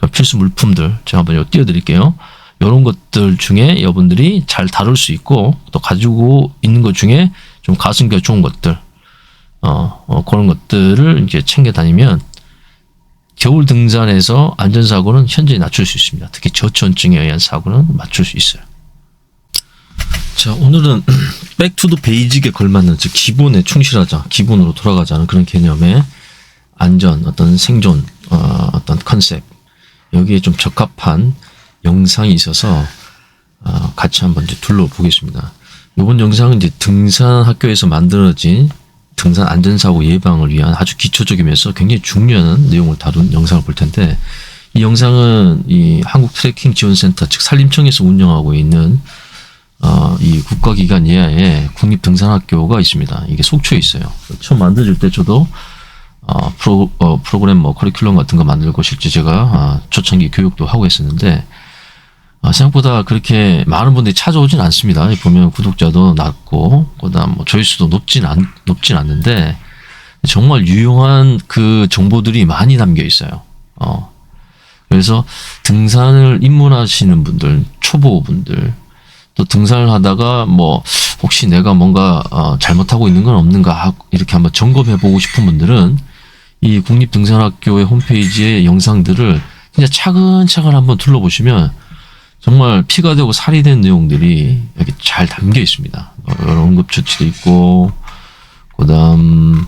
필수 물품들 제가 한번 이거 띄워드릴게요. 이런 것들 중에 여러분들이 잘 다룰 수 있고 또 가지고 있는 것 중에 좀 가성비가 좋은 것들 그런 것들을 이제 챙겨 다니면 겨울 등산에서 안전사고는 현저히 낮출 수 있습니다. 특히 저체온증에 의한 사고는 맞출 수 있어요. 자, 오늘은 back to the basic에 걸맞는, 즉 기본에 충실하자, 기본으로 돌아가자는 그런 개념의 안전, 어떤 생존, 어떤 컨셉, 여기에 좀 적합한 영상이 있어서 같이 한번 이제 둘러보겠습니다. 이번 영상은 이제 등산 학교에서 만들어진 등산 안전사고 예방을 위한 아주 기초적이면서 굉장히 중요한 내용을 다룬 영상을 볼 텐데, 이 영상은 이 한국 트레킹 지원센터, 즉 산림청에서 운영하고 있는 이 국가기관 예하에 국립등산학교가 있습니다. 이게 속초에 있어요. 처음 만들어질 때 저도 프로그램 커리큘럼 같은 거 만들고 실제 제가 초창기 교육도 하고 했었는데, 생각보다 그렇게 많은 분들이 찾아오진 않습니다. 보면 구독자도 낮고, 그다음 조회수도 높진 않는데, 정말 유용한 그 정보들이 많이 담겨 있어요. 그래서 등산을 입문하시는 분들, 초보분들, 또 등산을 하다가 혹시 내가 뭔가 잘못하고 있는 건 없는가 이렇게 한번 점검해 보고 싶은 분들은 이 국립등산학교의 홈페이지의 영상들을 진짜 차근차근 한번 둘러보시면 정말 피가 되고 살이 된 내용들이 여기 잘 담겨 있습니다. 여러 응급처치도 있고, 그다음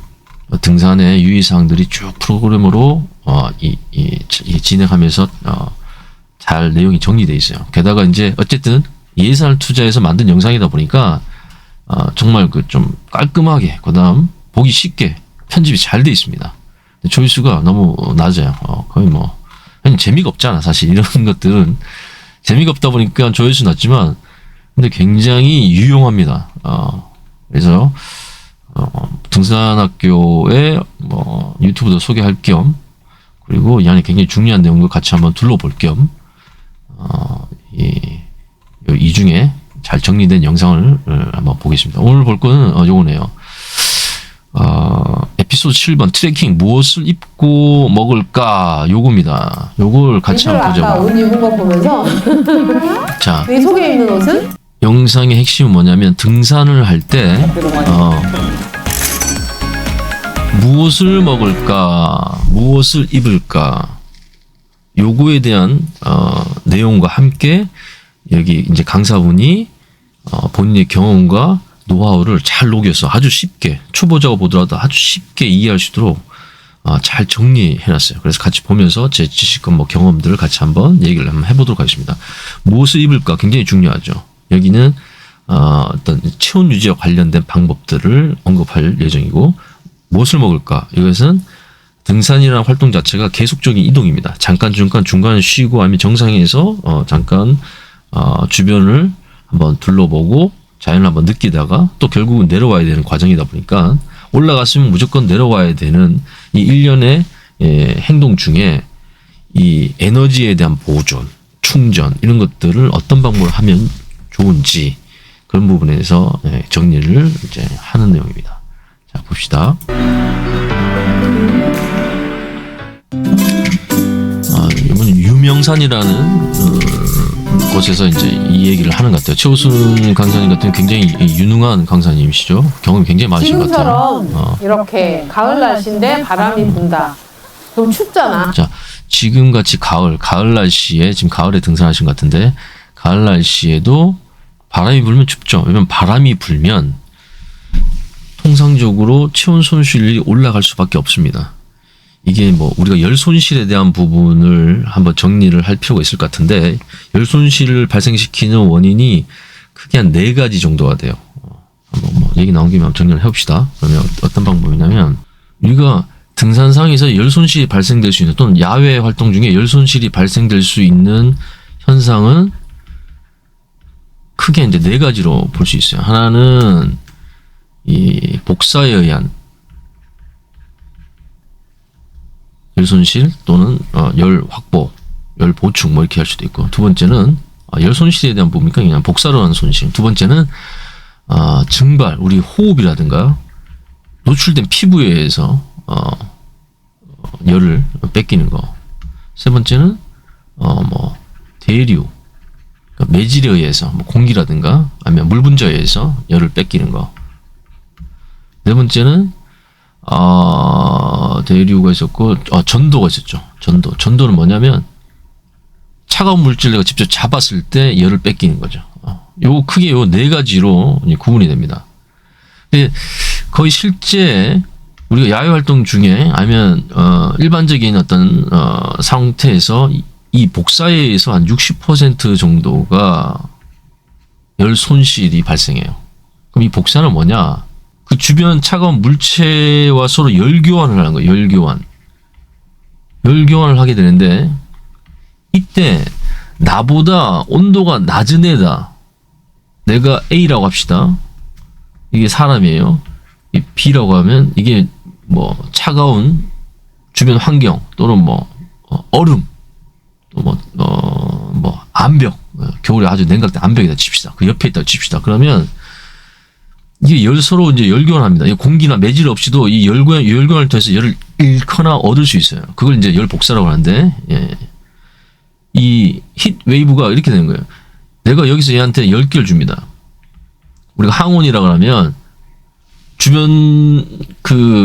등산의 유의사항들이 쭉 프로그램으로 진행하면서 잘 내용이 정리되어 있어요. 게다가 이제 어쨌든 예산을 투자해서 만든 영상이다 보니까 정말 좀 깔끔하게, 그다음 보기 쉽게 편집이 잘 돼 있습니다. 조회수가 너무 낮아요. 거의 그냥 재미가 없잖아. 사실 이런 것들은 재미가 없다 보니까 조회수 낮지만 근데 굉장히 유용합니다. 그래서 등산학교의 유튜브도 소개할 겸, 그리고 이 안에 굉장히 중요한 내용도 같이 한번 둘러볼 겸 이 중에 잘 정리된 영상을 한번 보겠습니다. 오늘 볼 거는 요거네요. 에피소드 7번 트레킹 무엇을 입고 먹을까, 요겁니다. 요걸 같이 한번 보자고요. 아까 옷 입은 거 보면서 자, 내 속에 입는 옷은? 영상의 핵심은 뭐냐면 등산을 할 때 무엇을 먹을까, 무엇을 입을까, 요거에 대한 내용과 함께 여기 이제 강사분이 본인의 경험과 노하우를 잘 녹여서 아주 쉽게, 초보자가 보더라도 아주 쉽게 이해할 수 있도록 잘 정리해놨어요. 그래서 같이 보면서 제 지식과 경험들을 같이 한번 얘기를 한번 해보도록 하겠습니다. 무엇을 입을까 굉장히 중요하죠. 여기는 어떤 체온 유지와 관련된 방법들을 언급할 예정이고, 무엇을 먹을까, 이것은 등산이라는 활동 자체가 계속적인 이동입니다. 잠깐 중간에 쉬고 아니면 정상에서 잠깐 주변을 한번 둘러보고 자연을 한번 느끼다가 또 결국은 내려와야 되는 과정이다 보니까, 올라갔으면 무조건 내려와야 되는 이 일련의 행동 중에 이 에너지에 대한 보존, 충전, 이런 것들을 어떤 방법으로 하면 좋은지, 그런 부분에서 정리를 이제 하는 내용입니다. 자, 봅시다. 이번 유명산이라는 곳에서 이제 이 얘기를 하는 것 같아요. 최우순 강사님 같은 굉장히 유능한 강사님이시죠. 경험이 굉장히 많으신 것 같아요. 지금처럼 이렇게 가을 날씨인데 바람이 분다. 너무 춥잖아. 자, 지금같이 가을 날씨에, 지금 가을에 등산하신 것 같은데, 가을 날씨에도 바람이 불면 춥죠. 왜냐면 바람이 불면 통상적으로 체온 손실이 올라갈 수밖에 없습니다. 이게 우리가 열 손실에 대한 부분을 한번 정리를 할 필요가 있을 것 같은데, 열 손실을 발생시키는 원인이 크게 한 4가지 정도가 돼요. 한번 얘기 나온 김에 한번 정리를 해봅시다. 그러면 어떤 방법이냐면, 우리가 등산상에서 열 손실이 발생될 수 있는, 또는 야외 활동 중에 열 손실이 발생될 수 있는 현상은 크게 이제 4가지로 볼 수 있어요. 하나는 이 복사에 의한 열 손실 또는 열 확보, 열 보충 이렇게 할 수도 있고, 두 번째는 열 손실에 대한 부분이니까 그냥 복사로 하는 손실. 두 번째는 증발, 우리 호흡이라든가 노출된 피부에 의해서 열을 뺏기는 거. 세 번째는 뭐 대류, 그러니까 매질에 의해서 뭐 공기라든가 아니면 물 분자에 의해서 열을 뺏기는 거. 네 번째는 대류가 있었고 전도가 있었죠. 전도는 뭐냐면 차가운 물질을 내가 직접 잡았을 때 열을 뺏기는 거죠. 요 크게 요 네 가지로 구분이 됩니다. 거의 실제 우리가 야외 활동 중에 아니면 일반적인 어떤 상태에서 이 복사에 의해서 한 60% 정도가 열 손실이 발생해요. 그럼 이 복사는 뭐냐? 그 주변 차가운 물체와 서로 열 교환을 하는 거예요. 열 교환을 하게 되는데 이때 나보다 온도가 낮은 애다. 내가 A라고 합시다. 이게 사람이에요. 이 B라고 하면 이게 뭐 차가운 주변 환경 또는 뭐 얼음 또 뭐 암벽, 겨울에 아주 냉각된 암벽에다 칩시다. 그 옆에 있다 칩시다. 그러면 이게 서로 이제 열교환합니다. 이 공기나 매질 없이도 이 열교환을 통해서 열을 잃거나 얻을 수 있어요. 그걸 이제 열 복사라고 하는데, 이 힛 웨이브가 이렇게 되는 거예요. 내가 여기서 얘한테 10개를 줍니다. 우리가 항온이라고 하면 주변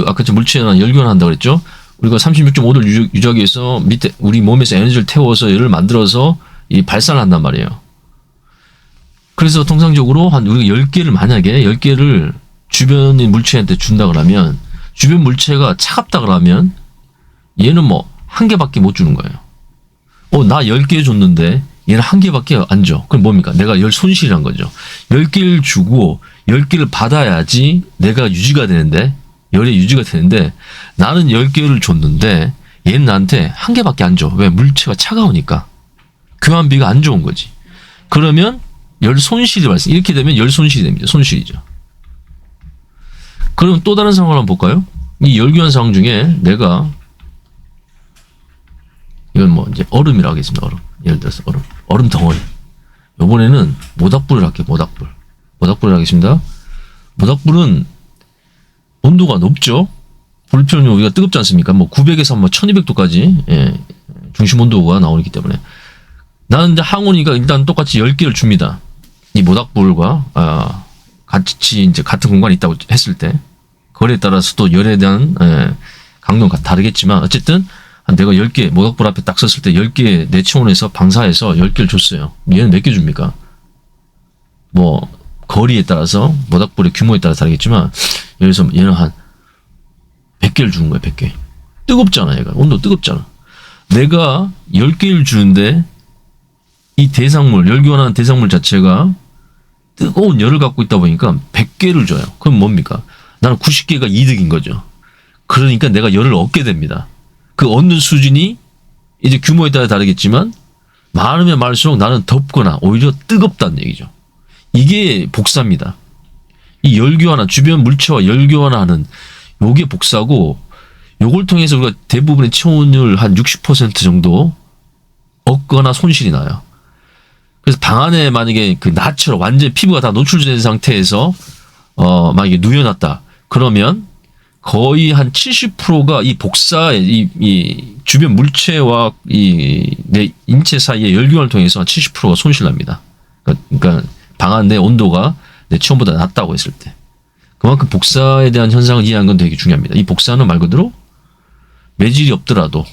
아까 물체나 열교환한다고 그랬죠. 우리가 36.5도를 유지하기 위해서 밑에 우리 몸에서 에너지를 태워서 열을 만들어서 이 발산을 한단 말이에요. 그래서 통상적으로 우리가 10개를 만약에 10개를 주변의 물체한테 준다 그러면 주변 물체가 차갑다 그러면 얘는 뭐 한 개밖에 못 주는 거예요. 나 10개 줬는데 얘는 한 개밖에 안 줘. 그럼 뭡니까? 내가 열 손실이란 거죠. 10개를 주고 10개를 받아야지 내가 유지가 되는데 열이 유지가 되는데 나는 10개를 줬는데 얘는 나한테 한 개밖에 안 줘. 왜? 물체가 차가우니까. 교환비가 안 좋은 거지. 그러면 열 손실이 발생. 이렇게 되면 열 손실이 됩니다. 손실이죠. 그럼 또 다른 상황을 한번 볼까요? 이 열교환 상황 중에 내가 이건 뭐 이제 얼음이라고 하겠습니다. 얼음. 예를 들어서 얼음 덩어리. 이번에는 모닥불을 할게요. 모닥불을 하겠습니다. 모닥불은 온도가 높죠. 불 표현이 우리가 뜨겁지 않습니까? 뭐 900에서 뭐 1200도까지 중심 온도가 나오기 때문에 나는 이제 항온이니까 일단 똑같이 10개를 줍니다. 이 모닥불과 같이 이제 같은 공간에 있다고 했을 때 거리에 따라서 또 열에 대한 강도는 다르겠지만 어쨌든 내가 10개 모닥불 앞에 딱 섰을 때 10개 내 체온에서 방사해서 10개를 줬어요. 얘는 몇 개 줍니까? 뭐 거리에 따라서 모닥불의 규모에 따라 다르겠지만 예를 들어서 얘는 한 100개를 주는 거예요. 100개. 뜨겁잖아. 얘가. 온도 뜨겁잖아. 내가 10개를 주는데 이 대상물, 열교환하는 대상물 자체가 뜨거운 열을 갖고 있다 보니까 100개를 줘요. 그럼 뭡니까? 나는 90개가 이득인 거죠. 그러니까 내가 열을 얻게 됩니다. 그 얻는 수준이 이제 규모에 따라 다르겠지만 많으면 많을수록 나는 덥거나 오히려 뜨겁다는 얘기죠. 이게 복사입니다. 이 열교환, 주변 물체와 열교환하는 요게 복사고 요걸 통해서 우리가 대부분의 체온을 한 60% 정도 얻거나 손실이 나요. 그래서 방 안에 만약에 그 나처럼 완전 피부가 다 노출된 상태에서 만약에 누워놨다. 그러면 거의 한 70%가 이 복사의 이 주변 물체와 내 인체 사이의 열교환을 통해서 한 70%가 손실납니다. 그러니까 방 안 내 온도가 내 체온보다 낮다고 했을 때. 그만큼 복사에 대한 현상을 이해하는 건 되게 중요합니다. 이 복사는 말 그대로 매질이 없더라도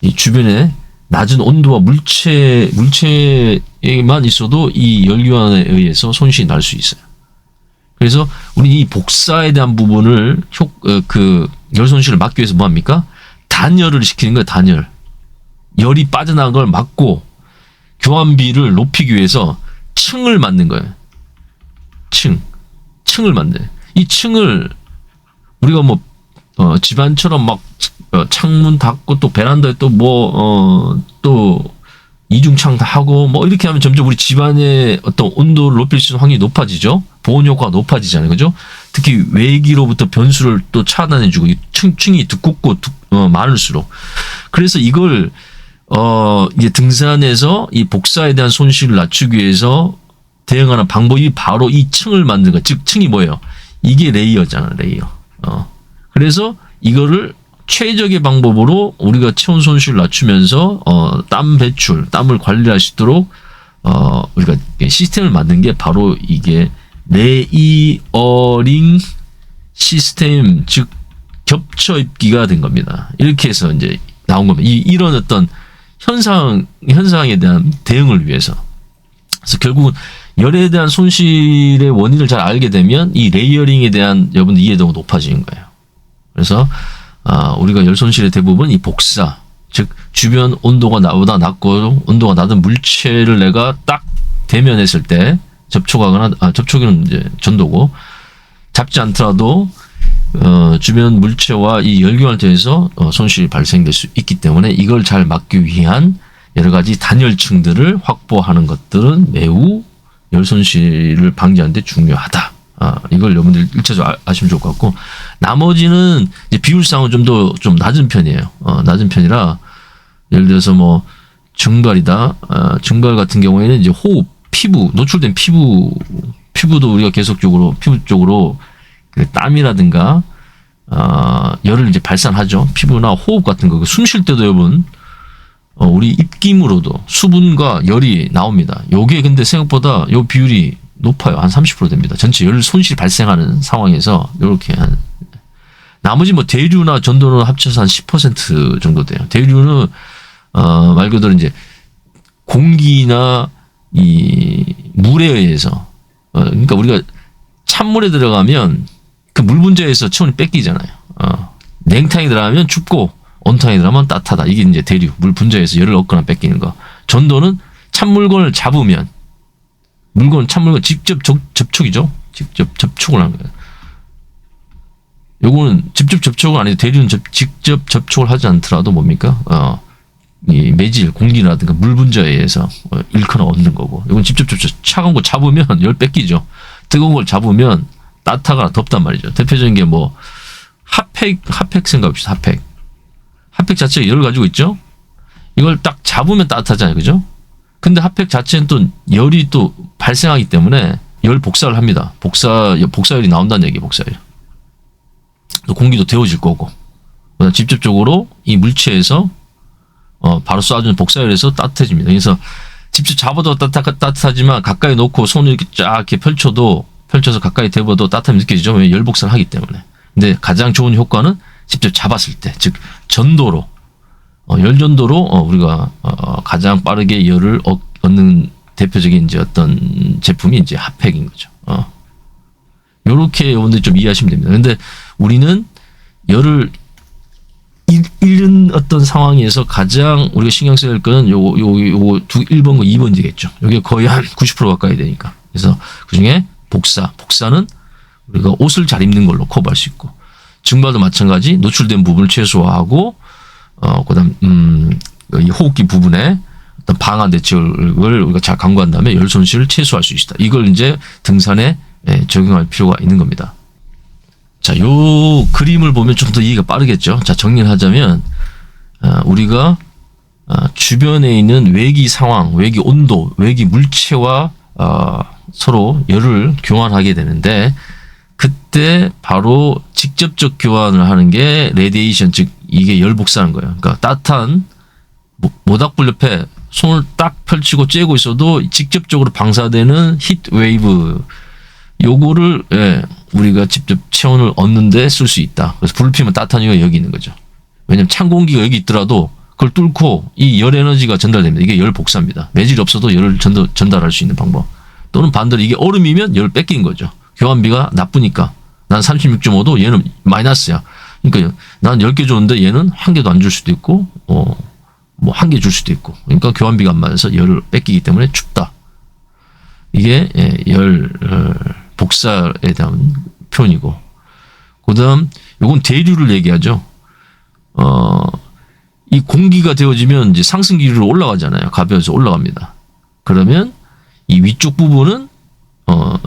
이 주변에 낮은 온도와 물체에만 있어도 이 열교환에 의해서 손실이 날 수 있어요. 그래서 우리 이 복사에 대한 부분을 열 손실을 막기 위해서 뭐 합니까? 단열을 시키는 거예요. 단열. 열이 빠져나간 걸 막고 교환비를 높이기 위해서 층을 만든 거예요. 층을 만든. 이 층을 우리가 뭐 집안처럼 막 창문 닫고 또 베란다에 또 이중창 다 하고 뭐 이렇게 하면 점점 우리 집안의 어떤 온도를 높일 수 있는 확률이 높아지죠. 보온 효과가 높아지잖아요. 그죠? 특히 외기로부터 변수를 또 차단해주고 층이 두껍고 많을수록. 그래서 이걸 이제 등산에서 이 복사에 대한 손실을 낮추기 위해서 대응하는 방법이 바로 이 층을 만드는 거. 즉 층이 뭐예요? 이게 레이어잖아. 레이어. 그래서 이거를 최적의 방법으로 우리가 체온 손실을 낮추면서 땀 배출, 땀을 관리할 수 있도록 우리가 시스템을 만든 게 바로 이게 레이어링 시스템, 즉 겹쳐 입기가 된 겁니다. 이렇게 해서 이제 나온 겁니다. 이런 어떤 현상에 대한 대응을 위해서. 그래서 결국은 열에 대한 손실의 원인을 잘 알게 되면 이 레이어링에 대한 여러분들 이해도가 높아지는 거예요. 그래서 우리가 열 손실의 대부분 이 복사, 즉 주변 온도가 나보다 낮고 온도가 낮은 물체를 내가 딱 대면했을 때 접촉하거나 접촉은 이제 전도고 잡지 않더라도 주변 물체와 이 열경을 통해서 손실이 발생될 수 있기 때문에 이걸 잘 막기 위한 여러 가지 단열층들을 확보하는 것들은 매우 열 손실을 방지하는 데 중요하다. 이걸 여러분들 일차적으로 아시면 좋을 것 같고, 나머지는 이제 비율상은 좀 낮은 편이에요. 낮은 편이라 예를 들어서 뭐 증발이다. 증발 같은 경우에는 이제 호흡, 피부, 노출된 피부도 우리가 계속적으로 피부 쪽으로 그 땀이라든가 열을 이제 발산하죠. 피부나 호흡 같은 거, 숨 쉴 때도 여러분 우리 입김으로도 수분과 열이 나옵니다. 요게 근데 생각보다 요 비율이 높아요. 한 30% 됩니다. 전체 열 손실이 발생하는 상황에서 요렇게 나머지 뭐 대류나 전도는 합쳐서 한 10% 정도 돼요. 대류는 말 그대로 이제 공기나 이 물에 의해서 그러니까 우리가 찬물에 들어가면 그 물 분자에서 체온이 뺏기잖아요. 냉탕에 들어가면 춥고 온탕에 들어가면 따뜻하다. 이게 이제 대류, 물 분자에서 열을 얻거나 뺏기는 거. 전도는 찬물건을 잡으면 찬물건 직접 접촉이죠. 직접 접촉을 하는 거예요. 요거는 직접 접촉은 아니고 대류는 직접 접촉을 하지 않더라도 뭡니까? 이 매질, 공기라든가 물 분자에 의해서 잃거나 얻는 거고. 이건 직접 접촉, 차가운 거 잡으면 열 뺏기죠. 뜨거운 걸 잡으면 따뜻하거나 덥단 말이죠. 대표적인 게 뭐 핫팩 생각합시다. 핫팩 자체가 열을 가지고 있죠. 이걸 딱 잡으면 따뜻하잖아요. 그죠? 근데 핫팩 자체는 또 열이 또 발생하기 때문에 열 복사를 합니다. 복사열이 나온다는 얘기예요. 복사열. 또 공기도 데워질 거고. 그다음 직접적으로 이 물체에서 바로 쏴주는 복사열에서 따뜻해집니다. 그래서 직접 잡아도 따뜻하지만 가까이 놓고 손을 이렇게 쫙 이렇게 펼쳐서 가까이 대봐도 따뜻함이 느껴지죠. 왜냐면 열 복사를 하기 때문에. 근데 가장 좋은 효과는 직접 잡았을 때, 즉 전도로 열 전도로 우리가 가장 빠르게 열을 얻는 대표적인 이제 어떤 제품이 이제 핫팩인 거죠. 요렇게 여러분들 좀 이해하시면 됩니다. 근데 우리는 열을 잃은 어떤 상황에서 가장 우리가 신경 써야 할 거는 요거 1번과 2번이겠죠. 여기 거의 한 90% 가까이 되니까. 그래서 그 중에 복사는 우리가 옷을 잘 입는 걸로 커버할 수 있고, 증발도 마찬가지 노출된 부분을 최소화하고, 그다음 이 호흡기 부분에 어떤 방한 대책을 우리가 잘 강구한 다음에 열 손실을 최소화할 수 있다. 이걸 이제 등산에 적용할 필요가 있는 겁니다. 자, 요 그림을 보면 좀 더 이해가 빠르겠죠. 자, 정리를 하자면 우리가 주변에 있는 외기 상황, 외기 온도, 외기 물체와 서로 열을 교환하게 되는데, 그때 바로 직접적 교환을 하는 게 레디에이션, 즉 이게 열 복사하는 거예요. 그러니까 따뜻한 모닥불 옆에 손을 딱 펼치고 쬐고 있어도 직접적으로 방사되는 히트 웨이브, 요거를 우리가 직접 체온을 얻는데 쓸 수 있다. 그래서 불을 피우면 따뜻한 이유가 여기 있는 거죠. 왜냐하면 찬 공기가 여기 있더라도 그걸 뚫고 이 열 에너지가 전달됩니다. 이게 열 복사입니다. 매질이 없어도 열을 전달할 수 있는 방법. 또는 반대로 이게 얼음이면 열을 뺏긴 거죠. 교환비가 나쁘니까. 난 36.5도, 얘는 마이너스야. 그러니까 난 10개 줬는데 얘는 1개도 안 줄 수도 있고, 뭐 1개 줄 수도 있고. 그러니까 교환비가 안 맞아서 열을 뺏기기 때문에 춥다. 이게 열 복사에 대한 표현이고. 그다음 요건 대류를 얘기하죠. 이 공기가 되어지면 이제 상승 기류로 올라가잖아요. 가벼워서 올라갑니다. 그러면 이 위쪽 부분은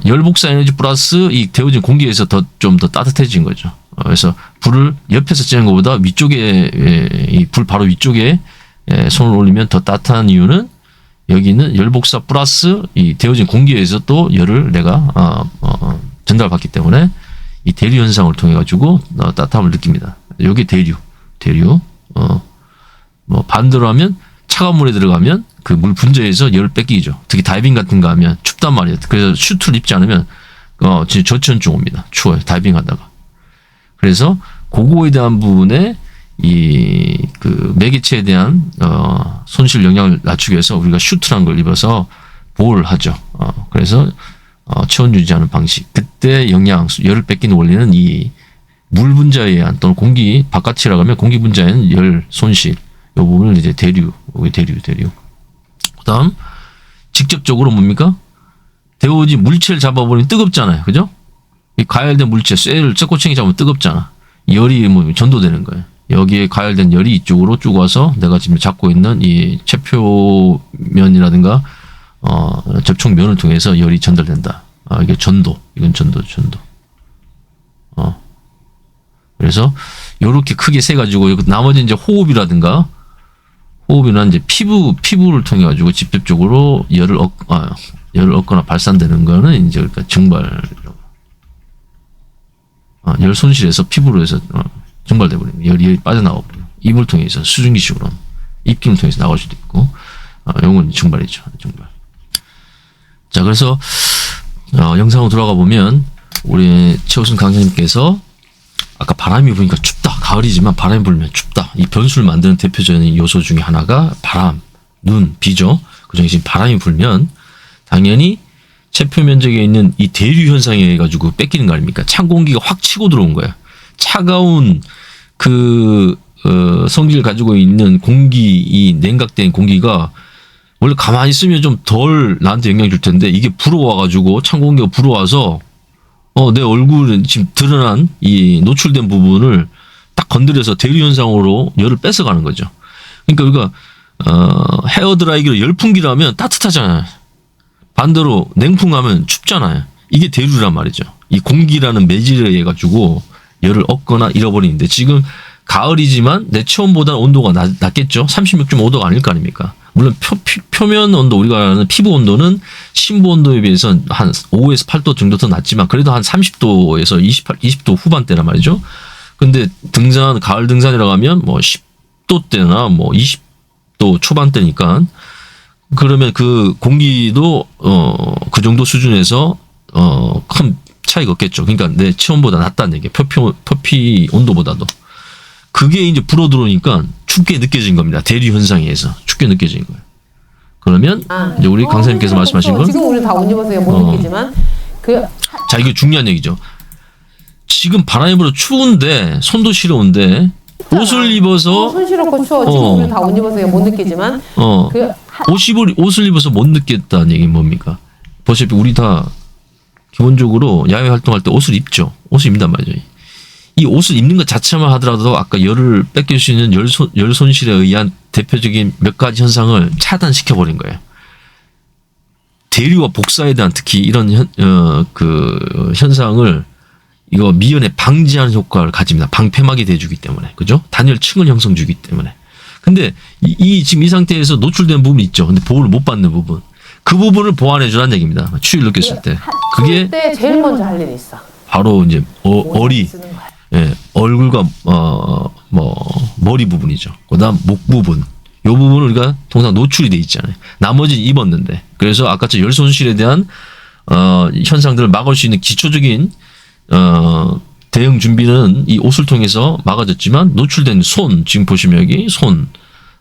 열 복사 에너지 플러스 이 데워진 공기에서 좀 더 따뜻해진 거죠. 그래서 불을 옆에서 쬐는 것보다 위쪽에 이 불 바로 위쪽에 손을 올리면 더 따뜻한 이유는 여기는 열 복사 플러스 이 데워진 공기에서 또 열을 내가 전달받기 때문에 이 대류 현상을 통해 가지고 따뜻함을 느낍니다. 여기 대류. 대류. 뭐 반대로 하면 차가운 물에 들어가면 그 물 분자에서 열을 뺏기죠. 특히 다이빙 같은 거 하면 춥단 말이에요. 그래서 슈트를 입지 않으면 진짜 저체온증 옵니다. 추워요. 다이빙 하다가. 그래서 그거에 대한 부분에 이 그 매개체에 대한 손실 영향을 낮추기 위해서 우리가 슈트란 걸 입어서 보호를 하죠. 그래서 체온 유지하는 방식. 그때 열을 뺏기는 원리는 이 물 분자에 의한 또는 공기 바깥이라고 하면 공기 분자에 의한 열 손실. 이 부분을 이제 대류. 그다음 직접적으로 뭡니까? 데워지 물체를 잡아버리면 뜨겁잖아요. 그죠? 이 가열된 물체, 쇠를 쇠꼬챙이 잡으면 뜨겁잖아. 열이 뭐 전도되는 거예요. 여기에 가열된 열이 이쪽으로 쭉 와서 내가 지금 잡고 있는 이 체표면이라든가 접촉면을 통해서 열이 전달된다. 이게 전도. 이건 전도. 그래서 요렇게 크게 세 가지고 나머지 이제 호흡이라든가 호흡이나 이제 피부를 통해 가지고 직접적으로 열을 얻거나 발산되는 거는 이제 그러니까 증발 열 손실에서 피부로 해서 증발돼 버립니다. 열이 빠져나와 버려요. 입을 통해서 수증기식으로 입김을 통해서 나갈 수도 있고 이건 증발이죠. 증발. 자, 그래서 영상으로 돌아가 보면 우리 최우순 강사님께서 아까 바람이 부니까 춥다. 가을이지만 바람이 불면 춥다. 이 변수를 만드는 대표적인 요소 중에 하나가 바람, 눈, 비죠. 그중에 지금 바람이 불면 당연히 체표 면적에 있는 이 대류 현상에 의해 가지고 뺏기는 거 아닙니까? 찬 공기가 확 치고 들어온 거예요. 차가운 성질을 가지고 있는 이 냉각된 공기가 원래 가만히 있으면 좀 덜 나한테 영향 줄 텐데 이게 불어와 가지고 찬 공기가 불어와서 내 얼굴은 지금 드러난 이 노출된 부분을 딱 건드려서 대류 현상으로 열을 뺏어가는 거죠. 그러니까 우리가 헤어드라이기로 열풍기라면 따뜻하잖아요. 반대로 냉풍하면 춥잖아요. 이게 대류란 말이죠. 이 공기라는 매질에 의해 가지고 열을 얻거나 잃어버리는데 지금 가을이지만 내 체온보다 온도가 낮겠죠. 36.5도가 아닐 거 아닙니까? 물론 표면 온도 우리가 아는 피부 온도는 심부 온도에 비해서 한 5에서 8도 정도 더 낮지만 그래도 한 30도에서 20도 후반대란 말이죠. 근데 가을 등산이라고 하면 뭐 10도대나 뭐 20도 초반대니까 그러면 그 공기도 그 정도 수준에서 큰 차이가 없겠죠. 그러니까 내 체온보다 낮다는 얘기예요. 표피 온도보다도. 그게 이제 불어 들어오니까 춥게 느껴진 겁니다. 대류 현상에 의해서 춥게 느껴진 거예요. 그러면 이제 우리 강사님께서 말씀하신 건 지금 우리 다 옷 입어서 못 느끼지만 자, 이게 중요한 얘기죠. 지금 바람이 불어 추운데 손도 시려운데 옷을 입어서 손 시렵고 추워. 지금 우리 다 옷 입어서 못 느끼지만 옷을 입어서 못 느꼈다는 얘기는 뭡니까? 보시다시피 우리 다 기본적으로 야외 활동할 때 옷을 입죠. 옷을 입는단 말이죠. 이 옷을 입는 것 자체만 하더라도 아까 열을 뺏길 수 있는 열 손실에 의한 대표적인 몇 가지 현상을 차단시켜 버린 거예요. 대류와 복사에 대한 특히 이런 현상을 이거 미연에 방지하는 효과를 가집니다. 방패막이 돼주기 때문에. 그죠? 단열층을 형성 주기 때문에. 근데 지금 이 상태에서 노출된 부분이 있죠. 근데 보호를 못 받는 부분. 그 부분을 보완해 주라는 얘기입니다. 추위를 느꼈을 때. 그게 그때 제일 먼저 할 일이 있어. 바로 이제 얼굴과 머리 부분이죠. 그다음 목 부분. 요 부분은 우리가 통상 노출이 돼 있잖아요. 나머지는 입었는데. 그래서 아까처럼 열 손실에 대한 현상들을 막을 수 있는 기초적인 대응 준비는 이 옷을 통해서 막아졌지만 노출된 손, 지금 보시면 여기 손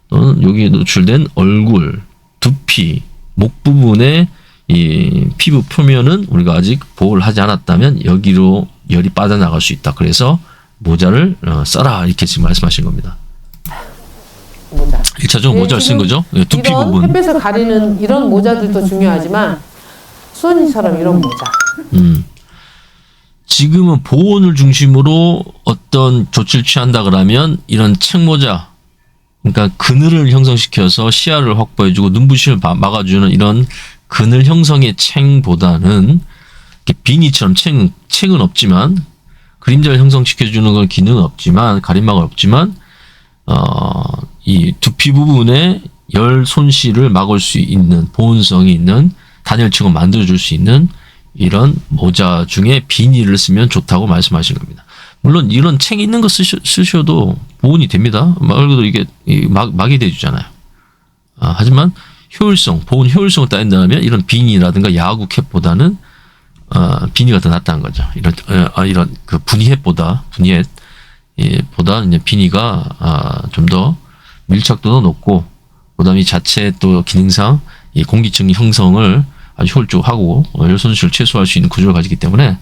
또는 여기 노출된 얼굴, 두피, 목 부분의 이 피부 표면은 우리가 아직 보호를 하지 않았다면 여기로 열이 빠져나갈 수 있다. 그래서 모자를 써라 이렇게 지금 말씀하신 겁니다. 1차적으로 모자를 쓴 거죠. 두피 이런 부분. 햇빛을 가리는 이런 모자들도 중요하지만 수은이처럼 이런 모자. 지금은 보온을 중심으로 어떤 조치를 취한다 그러면 이런 책모자, 그러니까 그늘을 형성시켜서 시야를 확보해주고 눈부심을 막아주는 이런 그늘 형성의 챙보다는 비니처럼 책은 없지만 그림자를 형성시켜주는 건 기능은 없지만 가림막은 없지만 이 두피 부분에 열 손실을 막을 수 있는 보온성이 있는 단열층을 만들어줄 수 있는 이런 모자 중에 비닐을 쓰면 좋다고 말씀하신 겁니다. 물론 이런 책 있는 거 쓰셔도 보온이 됩니다. 말 그대로 이게 막이 돼주잖아요. 하지만 효율성, 보온 효율성을 따진다면 이런 비니라든가 야구 캡보다는 비니가 더 낫다는 거죠. 이런 그 분이햇보다 이제 비니가 좀 더 밀착도도 높고, 그다음에 이 자체 또 기능상 이 공기층 형성을 아주 효율적으로 하고 열 손실을 최소화할 수 있는 구조를 가지기 때문에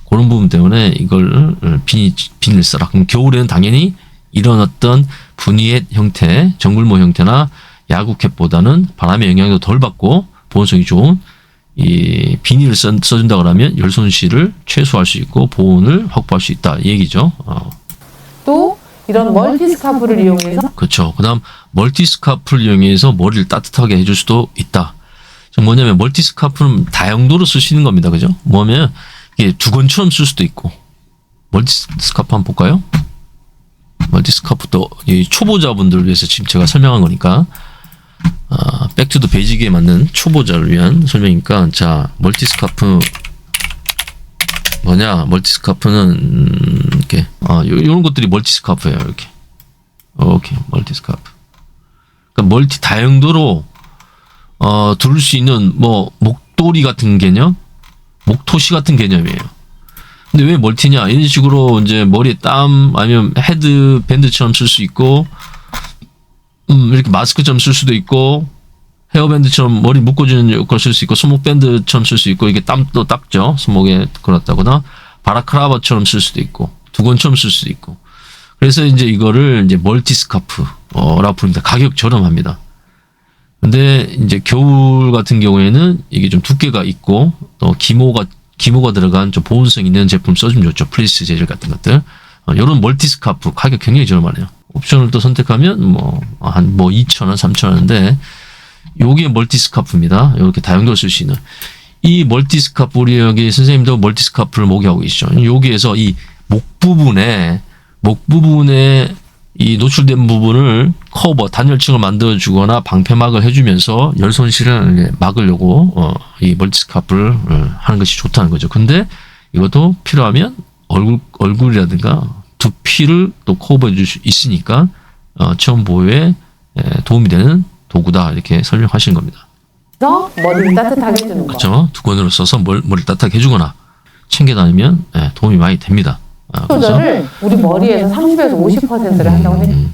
그런 부분 때문에 이걸 비닐 써라. 그럼 겨울에는 당연히 이런 어떤 분이햇 형태, 정글모 형태나 야구 캡보다는 바람의 영향도 덜 받고 보온성이 좋은 이 비닐을 써준다 그러면 열 손실을 최소화할 수 있고 보온을 확보할 수 있다 이 얘기죠. 또 이런 멀티스카프를 이용해서 그렇죠. 그다음 멀티스카프를 이용해서 머리를 따뜻하게 해줄 수도 있다. 뭐냐면 멀티스카프는 다용도로 쓸 수 있는 겁니다. 그죠? 뭐냐면 이게 두건처럼 쓸 수도 있고. 멀티스카프 한번 볼까요? 멀티스카프도 이 초보자분들을 위해서 지금 제가 설명한 거니까 백투더 베이직에 맞는 초보자를 위한 설명이니까, 자, 멀티스카프 뭐냐? 멀티스카프는 이렇게 이런 것들이 멀티스카프예요. 이렇게 멀티스카프. 그러니까 멀티 다용도로 두를 수 있는 뭐 목도리 같은 개념, 목토시 같은 개념이에요. 근데 왜 멀티냐? 이런 식으로 이제 머리에 땀 아니면 헤드 밴드처럼 쓸 수 있고, 이렇게 마스크처럼 쓸 수도 있고, 헤어밴드처럼 머리 묶어주는 역할을 쓸 수 있고, 손목밴드처럼 쓸 수 있고, 이게 땀도 닦죠. 손목에 걸었다거나, 바라크라바처럼 쓸 수도 있고, 두건처럼 쓸 수도 있고. 그래서 이제 이거를 이제 멀티스카프라고 부릅니다. 가격 저렴합니다. 근데 이제 겨울 같은 경우에는 이게 좀 두께가 있고, 또 기모가 들어간 좀 보온성 있는 제품 써주면 좋죠. 플리스 재질 같은 것들. 이런 멀티스카프 가격 굉장히 저렴하네요. 옵션을 또 선택하면 한 2,000원, 3,000원인데, 요게 멀티스카프입니다. 이렇게 다용도로 쓸 수 있는. 이 멀티스카프, 우리 여기 선생님도 멀티스카프를 모기하고 계시죠. 여기에서 이 목 부분에 이 노출된 부분을 커버, 단열층을 만들어주거나 방패막을 해주면서 열 손실을 막으려고 이 멀티스카프를 하는 것이 좋다는 거죠. 근데 이것도 필요하면 얼굴이라든가 두피를 또 커버해 줄 수 있으니까 체온 보호에 도움이 되는 도구다, 이렇게 설명하신 겁니다. 머리를 따뜻하게 해주는 거. 그렇죠. 두건으로 써서 머리를 따뜻하게 해주거나 챙겨 다니면 도움이 많이 됩니다. 조절을 우리 머리에서 30에서 50%를 한다고 해요.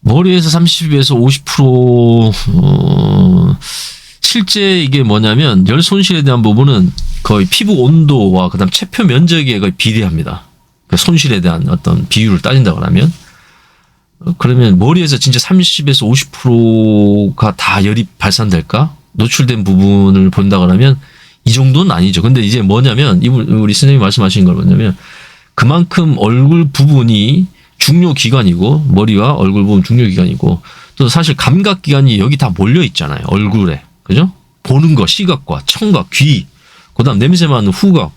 머리에서 30에서 50%, 실제 이게 뭐냐면 열 손실에 대한 부분은 거의 피부 온도와 그다음 체표 면적에 거의 비례합니다. 그 손실에 대한 어떤 비율을 따진다고 하면, 그러면 머리에서 진짜 30에서 50%가 다 열이 발산될까? 노출된 부분을 본다고 하면 이 정도는 아니죠. 근데 이제 뭐냐면 우리 선생님이 말씀하신 걸 뭐냐면 그만큼 얼굴 부분이 중요기관이고, 머리와 얼굴 부분 중요기관이고, 또 사실 감각기관이 여기 다 몰려 있잖아요. 얼굴에. 그죠? 보는 거, 시각과 청각, 귀, 그다음 냄새 맡는 후각,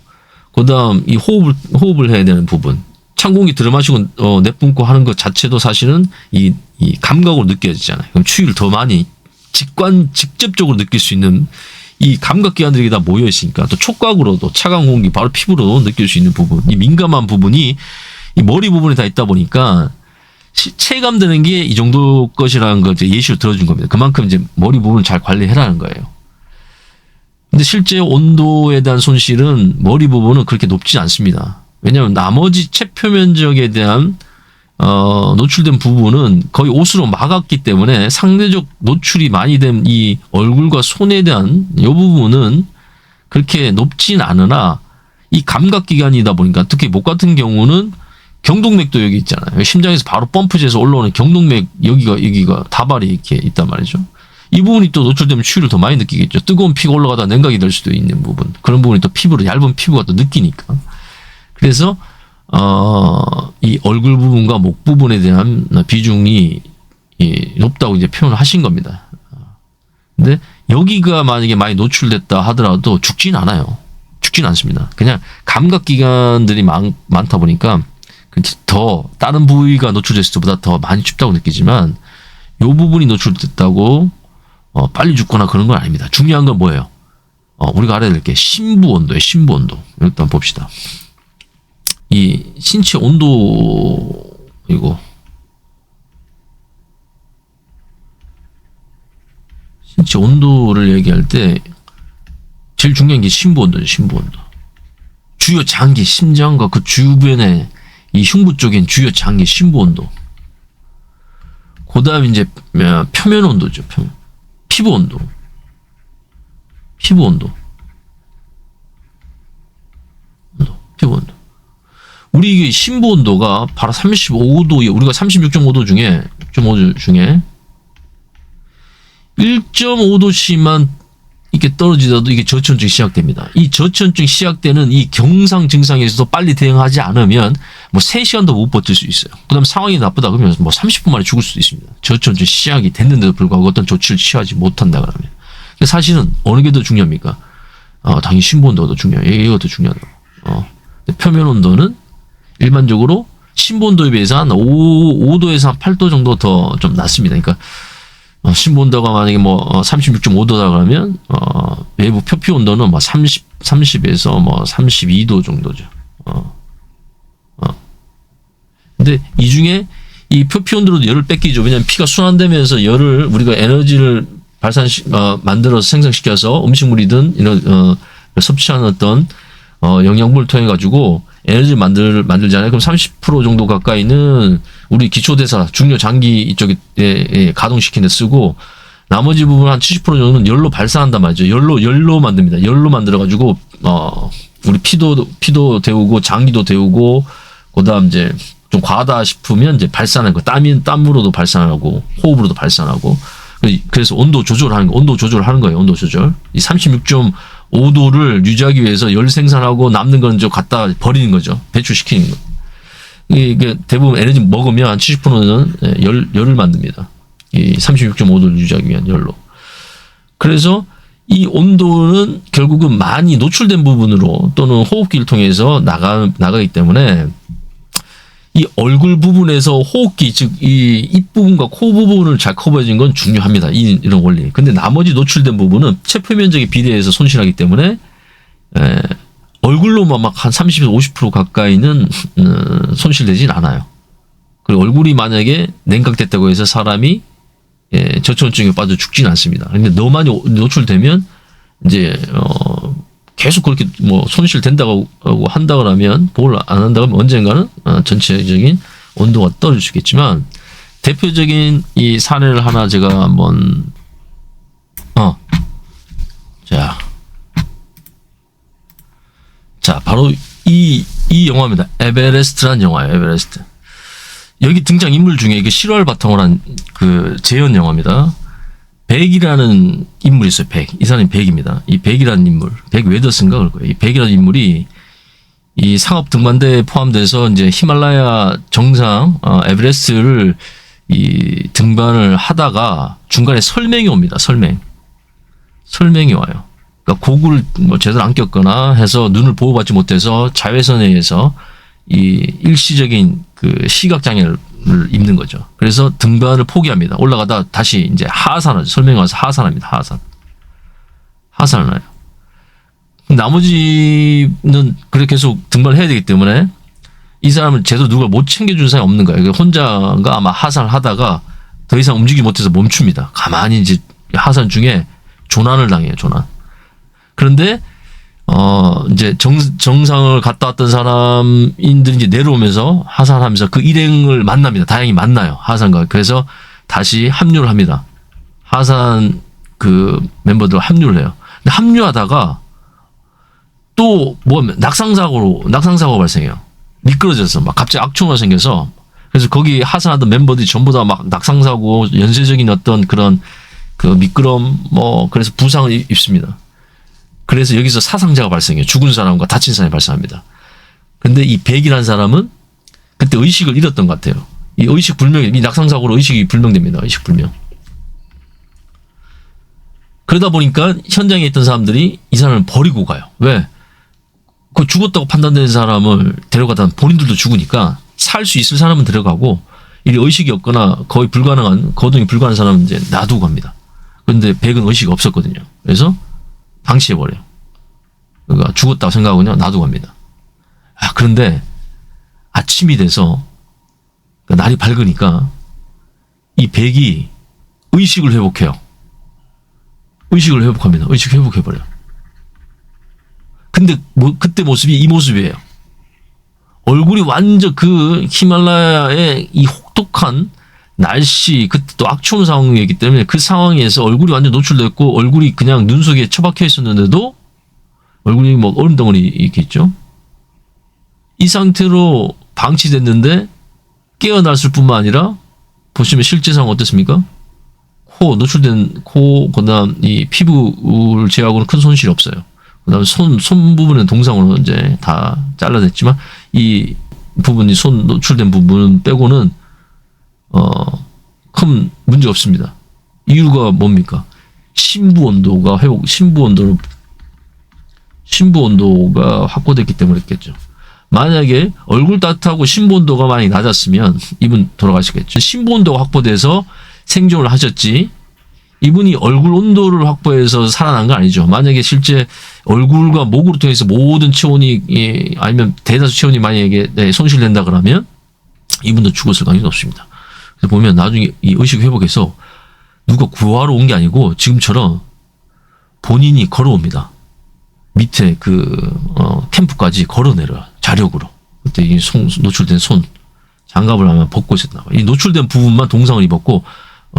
그다음 이 호흡을 해야 되는 부분. 찬 공기 들어마시고 내뿜고 하는 것 자체도 사실은 이 감각으로 느껴지잖아요. 그럼 추위를 더 많이 직접적으로 느낄 수 있는 이 감각기관들이 다 모여 있으니까, 또 촉각으로도 차가운 공기 바로 피부로 느낄 수 있는 부분, 이 민감한 부분이 이 머리 부분에 다 있다 보니까 체감되는 게 이 정도 것이라는 걸 이제 예시로 들어준 겁니다. 그만큼 이제 머리 부분을 잘 관리해라는 거예요. 근데 실제 온도에 대한 손실은 머리 부분은 그렇게 높지 않습니다. 왜냐하면 나머지 체표 면적에 대한 노출된 부분은 거의 옷으로 막았기 때문에 상대적 노출이 많이 된 이 얼굴과 손에 대한 이 부분은 그렇게 높진 않으나, 이 감각기관이다 보니까 특히 목 같은 경우는 경동맥도 여기 있잖아요. 심장에서 바로 펌프지에서 올라오는 경동맥, 여기가 다발이 이렇게 있단 말이죠. 이 부분이 또 노출되면 추위를 더 많이 느끼겠죠. 뜨거운 피가 올라가다 냉각이 될 수도 있는 부분, 그런 부분이 또 얇은 피부가 또 느끼니까. 그래서 이 얼굴 부분과 목 부분에 대한 비중이 높다고 이제 표현을 하신 겁니다. 근데 여기가 만약에 많이 노출됐다 하더라도 죽진 않아요. 죽진 않습니다. 그냥 감각기관들이 많다 보니까 더 다른 부위가 노출됐을 때보다 더 많이 춥다고 느끼지만, 이 부분이 노출됐다고 빨리 죽거나 그런 건 아닙니다. 중요한 건 뭐예요? 우리가 알아야 될 게 신부 온도예요. 신부 온도. 일단 봅시다. 이 신체 온도 이거 신체 온도를 얘기할 때 제일 중요한 게 심부 온도죠. 심부 온도. 주요 장기, 심장과 그 주변에 이 흉부 쪽엔 주요 장기, 심부 온도. 그다음에 이제 표면 온도죠. 피부 온도. 피부 온도. 피부 온도. 우리 이게 심부 온도가 바로 35도, 우리가 36.5도 중에 1.5도씩만 이렇게 떨어지더라도 이게 저체온증이 시작됩니다. 이 저체온증이 시작되는 이 경상 증상에서도 빨리 대응하지 않으면 뭐 3시간도 못 버틸 수 있어요. 그다음 상황이 나쁘다 그러면 뭐 30분 만에 죽을 수도 있습니다. 저체온증 시작이 됐는데도 불구하고 어떤 조치를 취하지 못한다 그러면. 사실은 어느 게 더 중요합니까? 당연히 심부 온도가 더 중요해요. 이것도 중요하다고. 표면 온도는 일반적으로 심부 온도에 비해서 한 5도에서 한 8도 정도 더 좀 낮습니다. 그러니까 심부 온도가 만약에 뭐 36.5도다 그러면 외부 표피 온도는 뭐 30에서 뭐 32도 정도죠. 근데 이 중에 이 표피 온도로 열을 뺏기죠. 왜냐하면 피가 순환되면서 열을 우리가 에너지를 만들어서 생성시켜서 음식물이든 이런 섭취하는 어떤 영양분을 통해 가지고 에너지를 만들잖아요. 그럼 30% 정도 가까이는 우리 기초대사, 중요 장기 이쪽에 가동시키는 데 쓰고 나머지 부분 한 70% 정도는 열로 발산한단 말이죠. 열로 만듭니다. 열로 만들어 가지고 우리 피도 데우고 장기도 데우고 그다음 이제 좀 과하다 싶으면 이제 발산하는 거 땀으로도 발산하고 호흡으로도 발산하고 그래서 온도 조절하는 거예요. 온도 조절. 이 36.5도를 유지하기 위해서 열 생산하고 남는 건 좀 갖다 버리는 거죠. 배출시키는 거. 이게 대부분 에너지 먹으면 한 70%는 열을 만듭니다. 이 36.5도를 유지하기 위한 열로. 그래서 이 온도는 결국은 많이 노출된 부분으로 또는 호흡기를 통해서 나가기 때문에 이 얼굴 부분에서 호흡기, 즉, 이 입 부분과 코 부분을 잘 커버해준 건 중요합니다. 이런 원리. 근데 나머지 노출된 부분은 체표면적에 비례해서 손실하기 때문에, 얼굴로만 막 한 30에서 50% 가까이는, 손실되진 않아요. 그리고 얼굴이 만약에 냉각됐다고 해서 사람이, 저체온증에 빠져 죽지는 않습니다. 근데 너무 많이 노출되면, 이제, 계속 그렇게 뭐 손실된다고 한다 그러면 보호를 안 한다 그러면 언젠가는 전체적인 온도가 떨어질 수 있겠지만 대표적인 이 사례를 하나 제가 한번 자 바로 이 영화입니다. 에베레스트라는 영화예요. 에베레스트. 여기 등장 인물 중에 이게 실화를 바탕으로 한 그 재현 영화입니다. 백이라는 인물이 있어요. 이 사람이 백입니다. 이 백이라는 인물, 백 웨더스인가 그럴 거예요. 이 백이라는 인물이 이 상업 등반대에 포함돼서 이제 히말라야 정상 에베레스트를 이 등반을 하다가 중간에 설명이 옵니다. 설명이 와요. 그러니까 고글을 뭐 제대로 안 꼈거나 해서 눈을 보호받지 못해서 자외선에 의해서 이 일시적인 그 시각 장애를 입는 거죠. 그래서 등반을 포기합니다. 올라가다 다시 이제 하산하죠. 설명이 와서 하산합니다. 하산을 해요. 나머지는 그렇게 계속 등반을 해야 되기 때문에 이 사람을 제대로 누가 못 챙겨준 사람이 없는 거예요. 혼자가 아마 하산을 하다가 더 이상 움직이지 못해서 멈춥니다. 가만히 이제 하산 중에 조난을 당해요. 조난. 그런데 이제 정상을 갔다 왔던 사람인들이 이제 내려오면서 하산하면서 그 일행을 만납니다. 다행히 만나요. 하산가. 그래서 다시 합류를 합니다. 하산 그 멤버들 합류를 해요. 근데 합류하다가 또 뭐 낙상사고가 발생해요. 미끄러져서 막 갑자기 악충이 생겨서 그래서 거기 하산하던 멤버들이 전부 다 막 낙상사고 연쇄적인 어떤 그런 그 미끄럼 뭐 그래서 부상을 입습니다. 그래서 여기서 사상자가 발생해요. 죽은 사람과 다친 사람이 발생합니다. 근데 이 백이라는 사람은 그때 의식을 잃었던 것 같아요. 이 낙상사고로 의식이 불명됩니다. 의식 불명. 그러다 보니까 현장에 있던 사람들이 이 사람을 버리고 가요. 왜? 그 죽었다고 판단되는 사람을 데려가다 본인들도 죽으니까 살 수 있을 사람은 데려가고 이 의식이 없거나 거의 거동이 불가능한 사람은 이제 놔두고 갑니다. 그런데 백은 의식이 없었거든요. 그래서 방치해버려요. 그러니까 죽었다고 생각하고 그냥 놔두고 갑니다. 그런데 아침이 돼서 그러니까 날이 밝으니까 이 백이 의식을 회복해요. 의식을 회복합니다. 의식 회복해버려요. 근데 그때 모습이 이 모습이에요. 얼굴이 완전 그 히말라야의 이 혹독한 날씨, 그때 또 악취온 상황이었기 때문에 그 상황에서 얼굴이 완전 노출됐고 얼굴이 그냥 눈 속에 처박혀 있었는데도 얼굴이 뭐 얼음덩어리 이렇게 있죠. 이 상태로 방치됐는데 깨어났을 뿐만 아니라 보시면 실제 상황 어떻습니까? 코, 노출된 코, 그 다음 이 피부를 제외하고는 큰 손실이 없어요. 그 다음 손 부분은 동상으로 이제 다 잘라냈지만 이 부분이 손 노출된 부분 빼고는 큰 문제 없습니다. 이유가 뭡니까? 심부 온도가 확보됐기 때문에 그랬겠죠. 만약에 얼굴 따뜻하고 심부 온도가 많이 낮았으면 이분 돌아가시겠죠. 심부 온도가 확보돼서 생존을 하셨지 이분이 얼굴 온도를 확보해서 살아난 건 아니죠. 만약에 실제 얼굴과 목으로 통해서 모든 체온이 아니면 대다수 체온이 만약에 손실된다 그러면 이분도 죽었을 가능성이 높습니다. 그래서 보면 나중에 이 의식 회복해서 누가 구하러 온 게 아니고 지금처럼 본인이 걸어옵니다. 밑에 캠프까지 걸어내려요. 자력으로. 그때 이 노출된 손 장갑을 아마 벗고 있었나 봐요. 이 노출된 부분만 동상을 입었고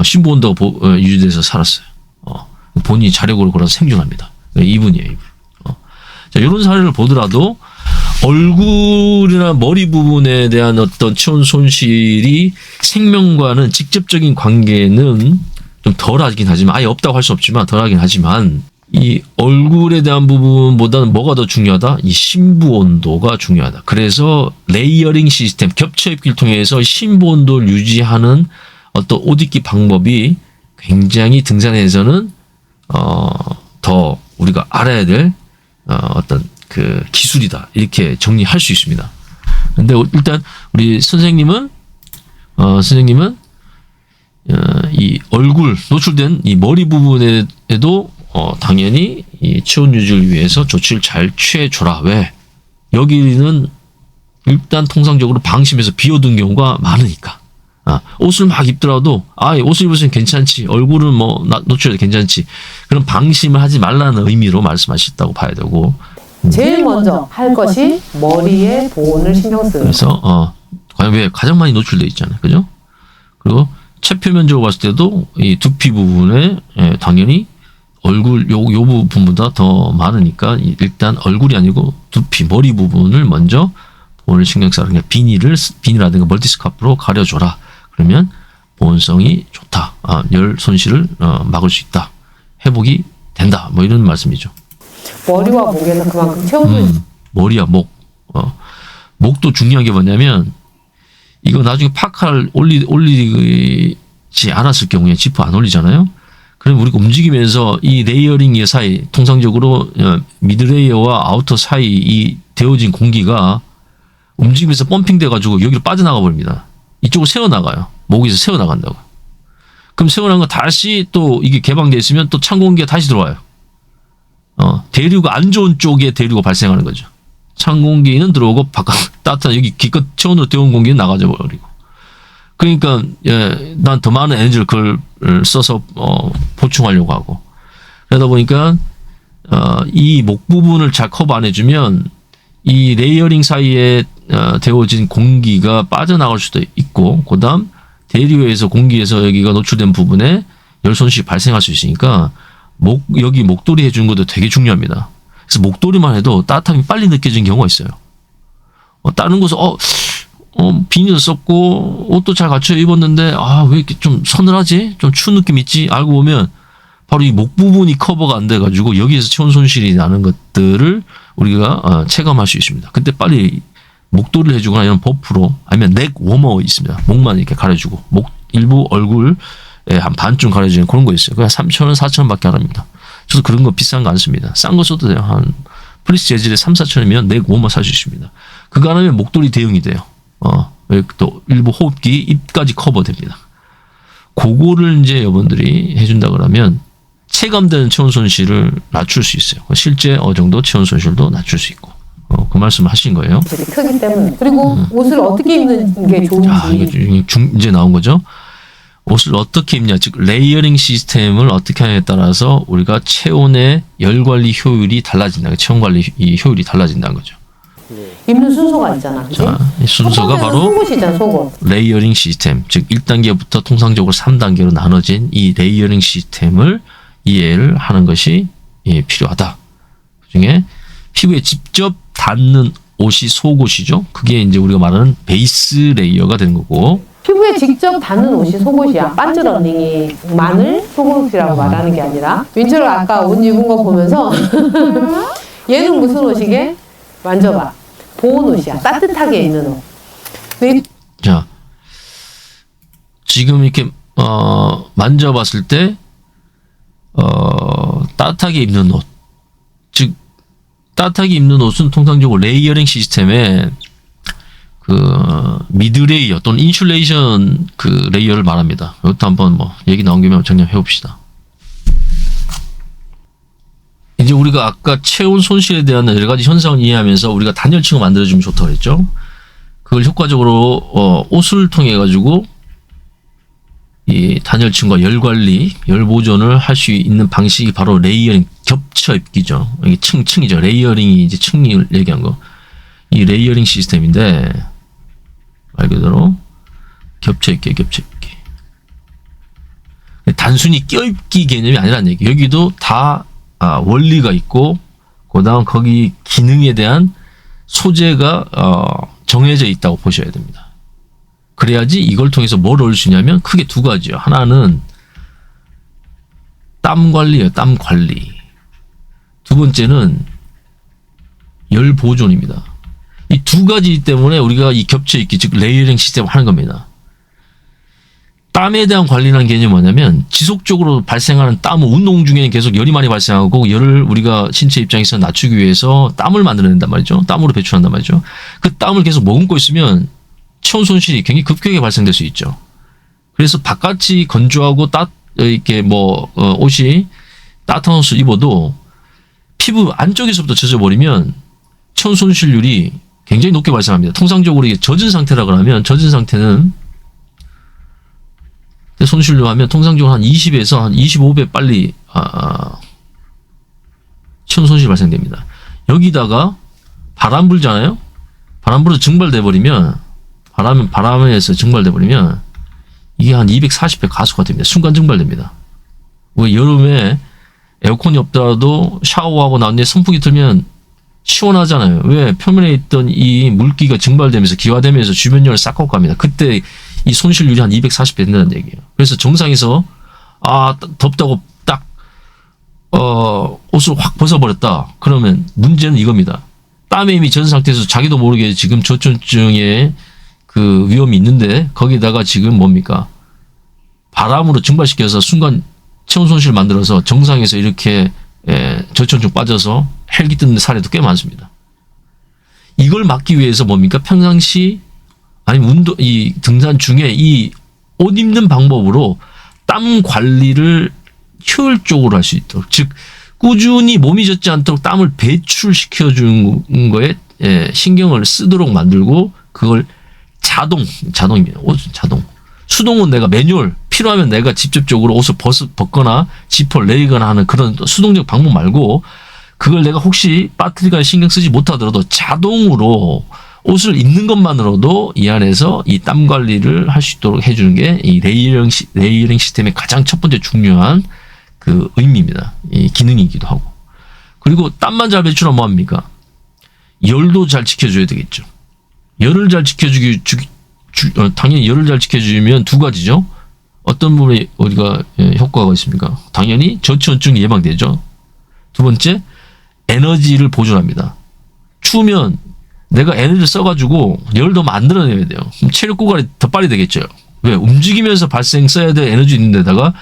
심부 온도가 유지돼서 살았어요. 본인이 자력으로 걸어서 생존합니다. 이분이에요. 이분. 자, 이런 사례를 보더라도 얼굴이나 머리 부분에 대한 어떤 체온 손실이 생명과는 직접적인 관계는 좀 덜하긴 하지만 아예 없다고 할 수 없지만 덜하긴 하지만 이 얼굴에 대한 부분보다는 뭐가 더 중요하다? 이 심부 온도가 중요하다. 그래서 레이어링 시스템, 겹쳐 입기를 통해서 심부 온도를 유지하는 어떤 옷 입기 방법이 굉장히 등산에서는 더 우리가 알아야 될 어떤 그 기술이다. 이렇게 정리할 수 있습니다. 근데 일단 우리 선생님은 이 얼굴 노출된 이 머리 부분에도 당연히 이 체온 유지를 위해서 조치를 잘 취해줘라. 왜? 여기는 일단 통상적으로 방심해서 비워둔 경우가 많으니까. 옷을 막 입더라도 옷을 입으면 괜찮지. 얼굴은 뭐 노출해도 괜찮지. 그런 방심을 하지 말라는 의미로 말씀하셨다고 봐야 되고. 제일 먼저 할 것이 머리에 보온을 신경 쓰는. 그래서 과연 왜 가장 많이 노출돼 있잖아요. 그죠? 그리고 체표면적으로 봤을 때도 이 두피 부분에 당연히 얼굴 요 부분보다 더 많으니까 일단 얼굴이 아니고 두피 머리 부분을 먼저 보온을 신경 써라. 그러니까 비닐이라든가 멀티스카프로 가려줘라. 그러면 보온성이 좋다. 열 손실을 막을 수 있다. 회복이 된다. 뭐 이런 말씀이죠. 머리와 목에서 그만큼 체온을 머리와 목. 목도 중요한 게 뭐냐면 이거 나중에 파카를 올리지 않았을 경우에 지퍼 안 올리잖아요. 그럼 우리가 움직이면서 이 레이어링 사이 통상적으로 미드레이어와 아우터 사이 이 데워진 공기가 움직이면서 펌핑 돼가지고 여기로 빠져나가 버립니다. 이쪽으로 새어나가요. 목에서 새어나간다고. 그럼 새어나간 거 다시 또 이게 개방되어 있으면 또 찬 공기가 다시 들어와요. 대류가 안 좋은 쪽에 대류가 발생하는 거죠. 찬 공기는 들어오고 바깥 따뜻한 여기 기껏 체온으로 데운 공기는 나가져 버리고. 그러니까 난 더 많은 에너지를 그걸 써서 보충하려고 하고. 그러다 보니까 이 목 부분을 잘 커버 안 해주면 이 레이어링 사이에 데워진 공기가 빠져나갈 수도 있고, 그다음 대류에서 공기에서 여기가 노출된 부분에 열 손실이 발생할 수 있으니까 여기 목도리 해주는 것도 되게 중요합니다. 그래서 목도리만 해도 따뜻함이 빨리 느껴지는 경우가 있어요. 다른 곳은 비닐 썼고 옷도 잘 갖춰 입었는데 왜 이렇게 좀 서늘하지? 좀 추운 느낌 있지? 알고 보면 바로 이 목 부분이 커버가 안 돼가지고 여기에서 체온 손실이 나는 것들을 우리가 체감할 수 있습니다. 그때 빨리 목도리를 해주거나 이런 버프로 아니면 넥 워머 있습니다. 목만 이렇게 가려주고 목 일부 얼굴 한 반쯤 가려주는 그런 거 있어요. 그냥 3,000원, 4,000원 밖에 안 합니다. 저도 그런 거 비싼 거 안 씁니다. 싼 거 써도 돼요. 한 플리스 재질에 3, 4,000원이면 넥 워머 살 수 있습니다. 그거 안 하면 목도리 대용이 돼요. 또 일부 호흡기 입까지 커버됩니다. 그거를 이제 여러분들이 해준다 그러면 체감되는 체온 손실을 낮출 수 있어요. 실제 어느 정도 체온 손실도 낮출 수 있고. 그 말씀을 하신 거예요. 크기 때문에. 그리고 옷을 어떻게 입는 게 좋은지. 이게 이제 나온 거죠. 옷을 어떻게 입냐, 즉 레이어링 시스템을 어떻게 하냐에 따라서 우리가 체온의 열 관리 효율이 달라진다. 체온 관리 효율이 달라진다는 거죠. 입는 순서가 있잖아. 그치? 자, 이 순서가 바로 속옷이잖아, 속옷. 레이어링 시스템, 즉 1단계부터 통상적으로 3단계로 나눠진 이 레이어링 시스템을 이해를 하는 것이 필요하다. 그중에 피부에 직접 닿는 옷이 속옷이죠. 그게 이제 우리가 말하는 베이스 레이어가 되는 거고, 피부에 직접 닿는 옷이 속옷이야. 반즈 런닝이만을 속옷이라고 말하는 게 아니라. 민철이 아까 옷 입은 거 보면서 얘는 무슨 옷이게? 만져봐. 보온 옷이야. 따뜻하게 입는 옷. 근데 자, 지금 이렇게 만져봤을 때 따뜻하게 입는 옷, 즉 따뜻하게 입는 옷은 통상적으로 레이어링 시스템에 그 미드 레이어 또는 인슐레이션 그 레이어를 말합니다. 이것도 한번 뭐 얘기 나온 김에 정리해 봅시다. 이제 우리가 아까 체온 손실에 대한 여러 가지 현상을 이해하면서 우리가 단열층을 만들어주면 좋다고 그랬죠. 그걸 효과적으로 옷을 통해 가지고 이 단열층과 열 관리, 열 보존을 할 수 있는 방식이 바로 레이어링, 겹쳐 입기죠. 이게 층이죠. 레이어링이 이제 층을 얘기한 거. 이 레이어링 시스템인데 말 그대로 겹쳐 입기. 단순히 껴입기 개념이 아니라는 얘기. 여기도 다 원리가 있고, 그다음 거기 기능에 대한 소재가 정해져 있다고 보셔야 됩니다. 그래야지 이걸 통해서 뭘 얻을 수 있냐면 크게 두 가지요. 하나는 땀 관리예요. 땀 관리. 두 번째는 열 보존입니다. 이 두 가지 때문에 우리가 이 겹쳐 있기, 즉 레이어링 시스템을 하는 겁니다. 땀에 대한 관리라는 개념이 뭐냐면 지속적으로 발생하는 땀은 운동 중에 계속 열이 많이 발생하고 열을 우리가 신체 입장에서 낮추기 위해서 땀을 만들어낸단 말이죠. 땀으로 배출한단 말이죠. 그 땀을 계속 머금고 있으면 체온 손실이 굉장히 급격하게 발생될 수 있죠. 그래서 바깥이 건조하고 이렇게 옷이 따뜻한 옷을 입어도 피부 안쪽에서부터 젖어버리면 체온 손실률이 굉장히 높게 발생합니다. 통상적으로 이게 젖은 상태라고 하면, 젖은 상태는 손실로 하면 통상적으로 한 20에서 한 25배 빨리 체온 손실이 발생됩니다. 여기다가 바람 불잖아요. 바람 불어서 증발돼 버리면, 바람에서 증발돼 버리면 이게 한 240배 가속화 됩니다. 순간 증발됩니다. 우리 여름에 에어컨이 없더라도 샤워하고 나온 뒤에 선풍기 틀면 시원하잖아요. 왜? 표면에 있던 이 물기가 증발되면서 기화되면서 주변 열을 싹 걷고 갑니다. 그때 이 손실률이 한 240배 된다는 얘기예요. 그래서 정상에서 덥다고 딱 옷을 확 벗어버렸다. 그러면 문제는 이겁니다. 땀에 이미 젖은 상태에서 자기도 모르게 지금 저촌증의 그 위험이 있는데 거기다가 지금 뭡니까? 바람으로 증발시켜서 순간 체온 손실을 만들어서 정상에서 이렇게 저촌증 빠져서 헬기 뜯는 사례도 꽤 많습니다. 이걸 막기 위해서 뭡니까? 평상시 아니면 이 등산 중에 이 옷 입는 방법으로 땀 관리를 효율적으로 할 수 있도록, 즉 꾸준히 몸이 젖지 않도록 땀을 배출시켜 주는 거에 신경을 쓰도록 만들고, 그걸 자동입니다. 옷은 자동. 수동은 내가 매뉴얼, 필요하면 내가 직접적으로 옷을 벗거나 지퍼를 내리거나 하는 그런 수동적 방법 말고, 그걸 내가 혹시 배터리가 신경 쓰지 못하더라도 자동으로 옷을 입는 것만으로도 이 안에서 이 땀 관리를 할 수 있도록 해주는 게 이 레이어링 시스템의 가장 첫 번째 중요한 그 의미입니다. 이 기능이기도 하고. 그리고 땀만 잘 배출하면 뭐합니까? 열도 잘 지켜줘야 되겠죠. 열을 잘 당연히 열을 잘 지켜주면 두 가지죠. 어떤 부분에 어디가 효과가 있습니까? 당연히 저체온증이 예방되죠. 두 번째, 에너지를 보존합니다. 추우면 내가 에너지를 써가지고 열을 더 만들어내야 돼요. 그럼 체력 고갈이 더 빨리 되겠죠. 왜? 움직이면서 써야 될 에너지 있는데다가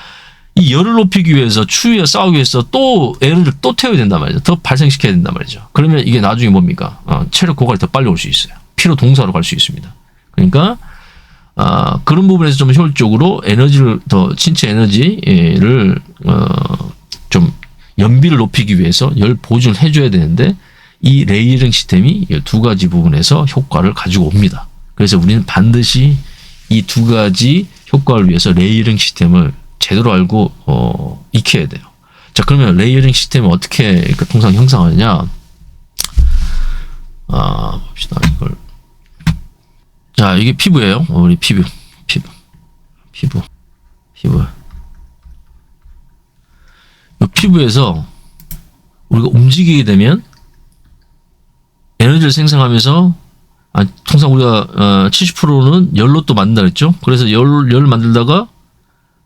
이 열을 높이기 위해서, 추위에 싸우기 위해서 또 에너지를 또 태워야 된단 말이죠. 더 발생시켜야 된단 말이죠. 그러면 이게 나중에 뭡니까? 체력 고갈이 더 빨리 올 수 있어요. 피로 동사로 갈 수 있습니다. 그러니까 그런 부분에서 좀 효율적으로 에너지를 신체 에너지를 좀 연비를 높이기 위해서 열 보존을 해줘야 되는데, 이 레이어링 시스템이 이 두 가지 부분에서 효과를 가지고 옵니다. 그래서 우리는 반드시 이 두 가지 효과를 위해서 레이어링 시스템을 제대로 알고 익혀야 돼요. 자, 그러면 레이어링 시스템을 어떻게 그 통상 형성하느냐? 봅시다. 이걸. 자, 이게 피부예요. 우리 피부. 이 피부에서 우리가 움직이게 되면 에너지를 생성하면서 통상 우리가 70%는 열로 또 만든다 그랬죠. 그래서 열을 만들다가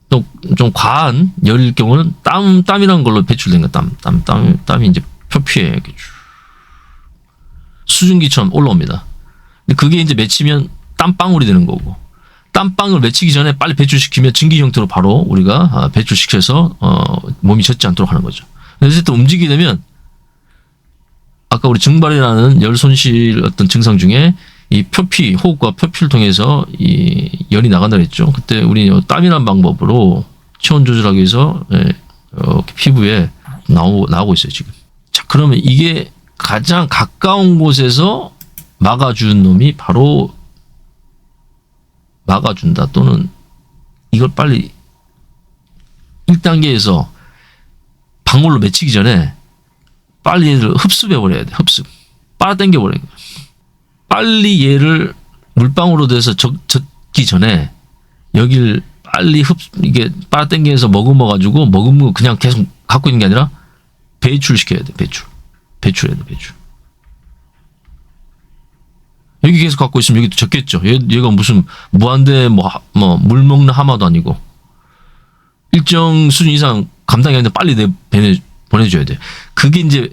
또 좀 과한 열일 경우는 땀이라는 걸로 배출된 거. 땀이 이제 표피에 이렇게 수증기처럼 올라옵니다. 근데 그게 이제 맺히면 땀방울이 되는 거고, 땀방울 맺히기 전에 빨리 배출시키면 증기 형태로 바로 우리가 배출시켜서 몸이 젖지 않도록 하는 거죠. 어쨌든 움직이게 되면 아까 우리 증발이라는 열 손실 어떤 증상 중에 이 표피, 호흡과 표피를 통해서 이 열이 나간다 그랬죠. 그때 우리 땀이라는 방법으로 체온 조절하기 위해서 이렇게 피부에 나오고 있어요, 지금. 자, 그러면 이게 가장 가까운 곳에서 막아준 놈이 바로 막아준다, 또는 이걸 빨리 1단계에서 방울로 맺히기 전에 빨리 얘를 흡수해버려야 돼. 흡수. 빨아당겨버려야 돼. 빨리 얘를 물방울로 돼서 젖기 전에 여길 빨리 이게 빨아당겨서 머금어가지고 머금은 거 그냥 계속 갖고 있는 게 아니라 배출시켜야 돼. 배출해야 돼. 여기 계속 갖고 있으면 여기도 적겠죠. 얘가 무슨 무한대 물 먹는 하마도 아니고 일정 수준 이상 감당이 안 돼 빨리 보내줘야 돼. 그게 이제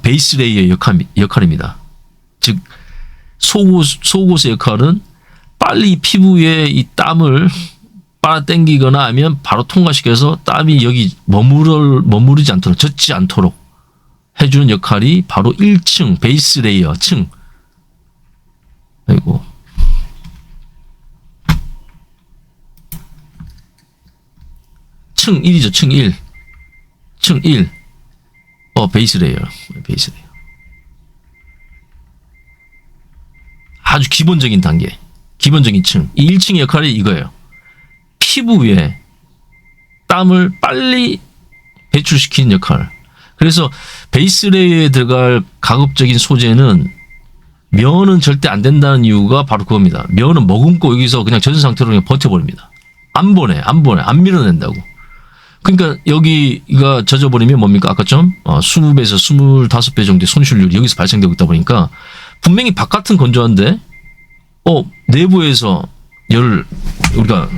베이스 레이어의 역할입니다. 즉 속옷의 역할은 빨리 피부에 이 땀을 빨아당기거나 하면 바로 통과시켜서 땀이 여기 머무르지 않도록, 젖지 않도록 해주는 역할이 바로 1층 베이스 레이어 층. 아이고. 층 1이죠. 층 1. 층 1. 베이스 레이어. 아주 기본적인 단계. 기본적인 층. 이 1층의 역할이 이거예요. 피부 위에 땀을 빨리 배출시키는 역할. 그래서 베이스 레이어에 들어갈 가급적인 소재는 면은 절대 안 된다는 이유가 바로 그겁니다. 면은 머금고 여기서 그냥 젖은 상태로 그냥 버텨버립니다. 안 밀어낸다고. 그러니까 여기가 젖어버리면 뭡니까? 아까처럼 20배에서 25배 정도의 손실률이 여기서 발생되고 있다 보니까 분명히 바깥은 건조한데 내부에서 열을 우리가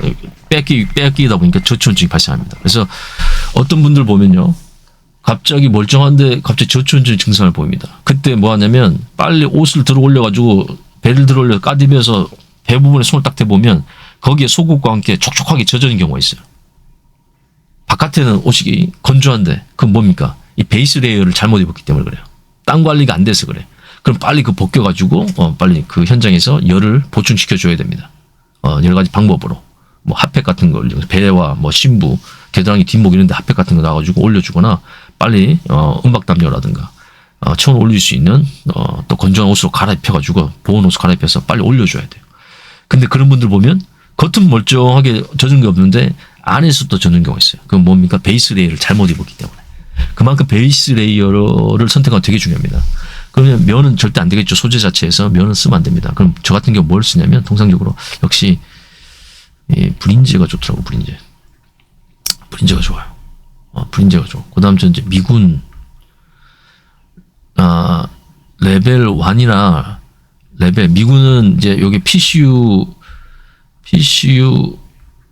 뺏기다 보니까 저체온증이 발생합니다. 그래서 어떤 분들 보면요, 갑자기 멀쩡한데 갑자기 저체온증 증상을 보입니다. 그때 뭐 하냐면 빨리 옷을 들어 올려가지고 배를 들어 올려 까디면서 배 부분에 손을 딱 대보면 거기에 속옷과 함께 촉촉하게 젖어 있는 경우가 있어요. 바깥에는 옷이 건조한데 그건 뭡니까? 이 베이스 레이어를 잘못 입었기 때문에 그래요. 땀 관리가 안 돼서 그래. 그럼 빨리 그 벗겨가지고 빨리 그 현장에서 열을 보충시켜줘야 됩니다. 여러 가지 방법으로 뭐 핫팩 같은 걸 배와 뭐 신부, 겨드랑이 뒷목 이런데 핫팩 같은 거 놔가지고 올려주거나 빨리 은박담요라든가 체온을 올릴 수 있는 또 건조한 옷으로 갈아입혀가지고 보온 옷을 갈아입혀서 빨리 올려줘야 돼요. 근데 그런 분들 보면 겉은 멀쩡하게 젖은 게 없는데 안에서 또 젖는 경우가 있어요. 그건 뭡니까? 베이스 레이어를 잘못 입었기 때문에. 그만큼 베이스 레이어를 선택하는 게 되게 중요합니다. 그러면 면은 절대 안 되겠죠. 소재 자체에서 면은 쓰면 안 됩니다. 그럼 저 같은 경우 뭘 쓰냐면 통상적으로 역시 브린제가 좋더라고. 브린제가 좋아요. 브린제가 좋아. 그 다음 전 이제 미군 레벨 1이나 미군은 이제 여기 PCU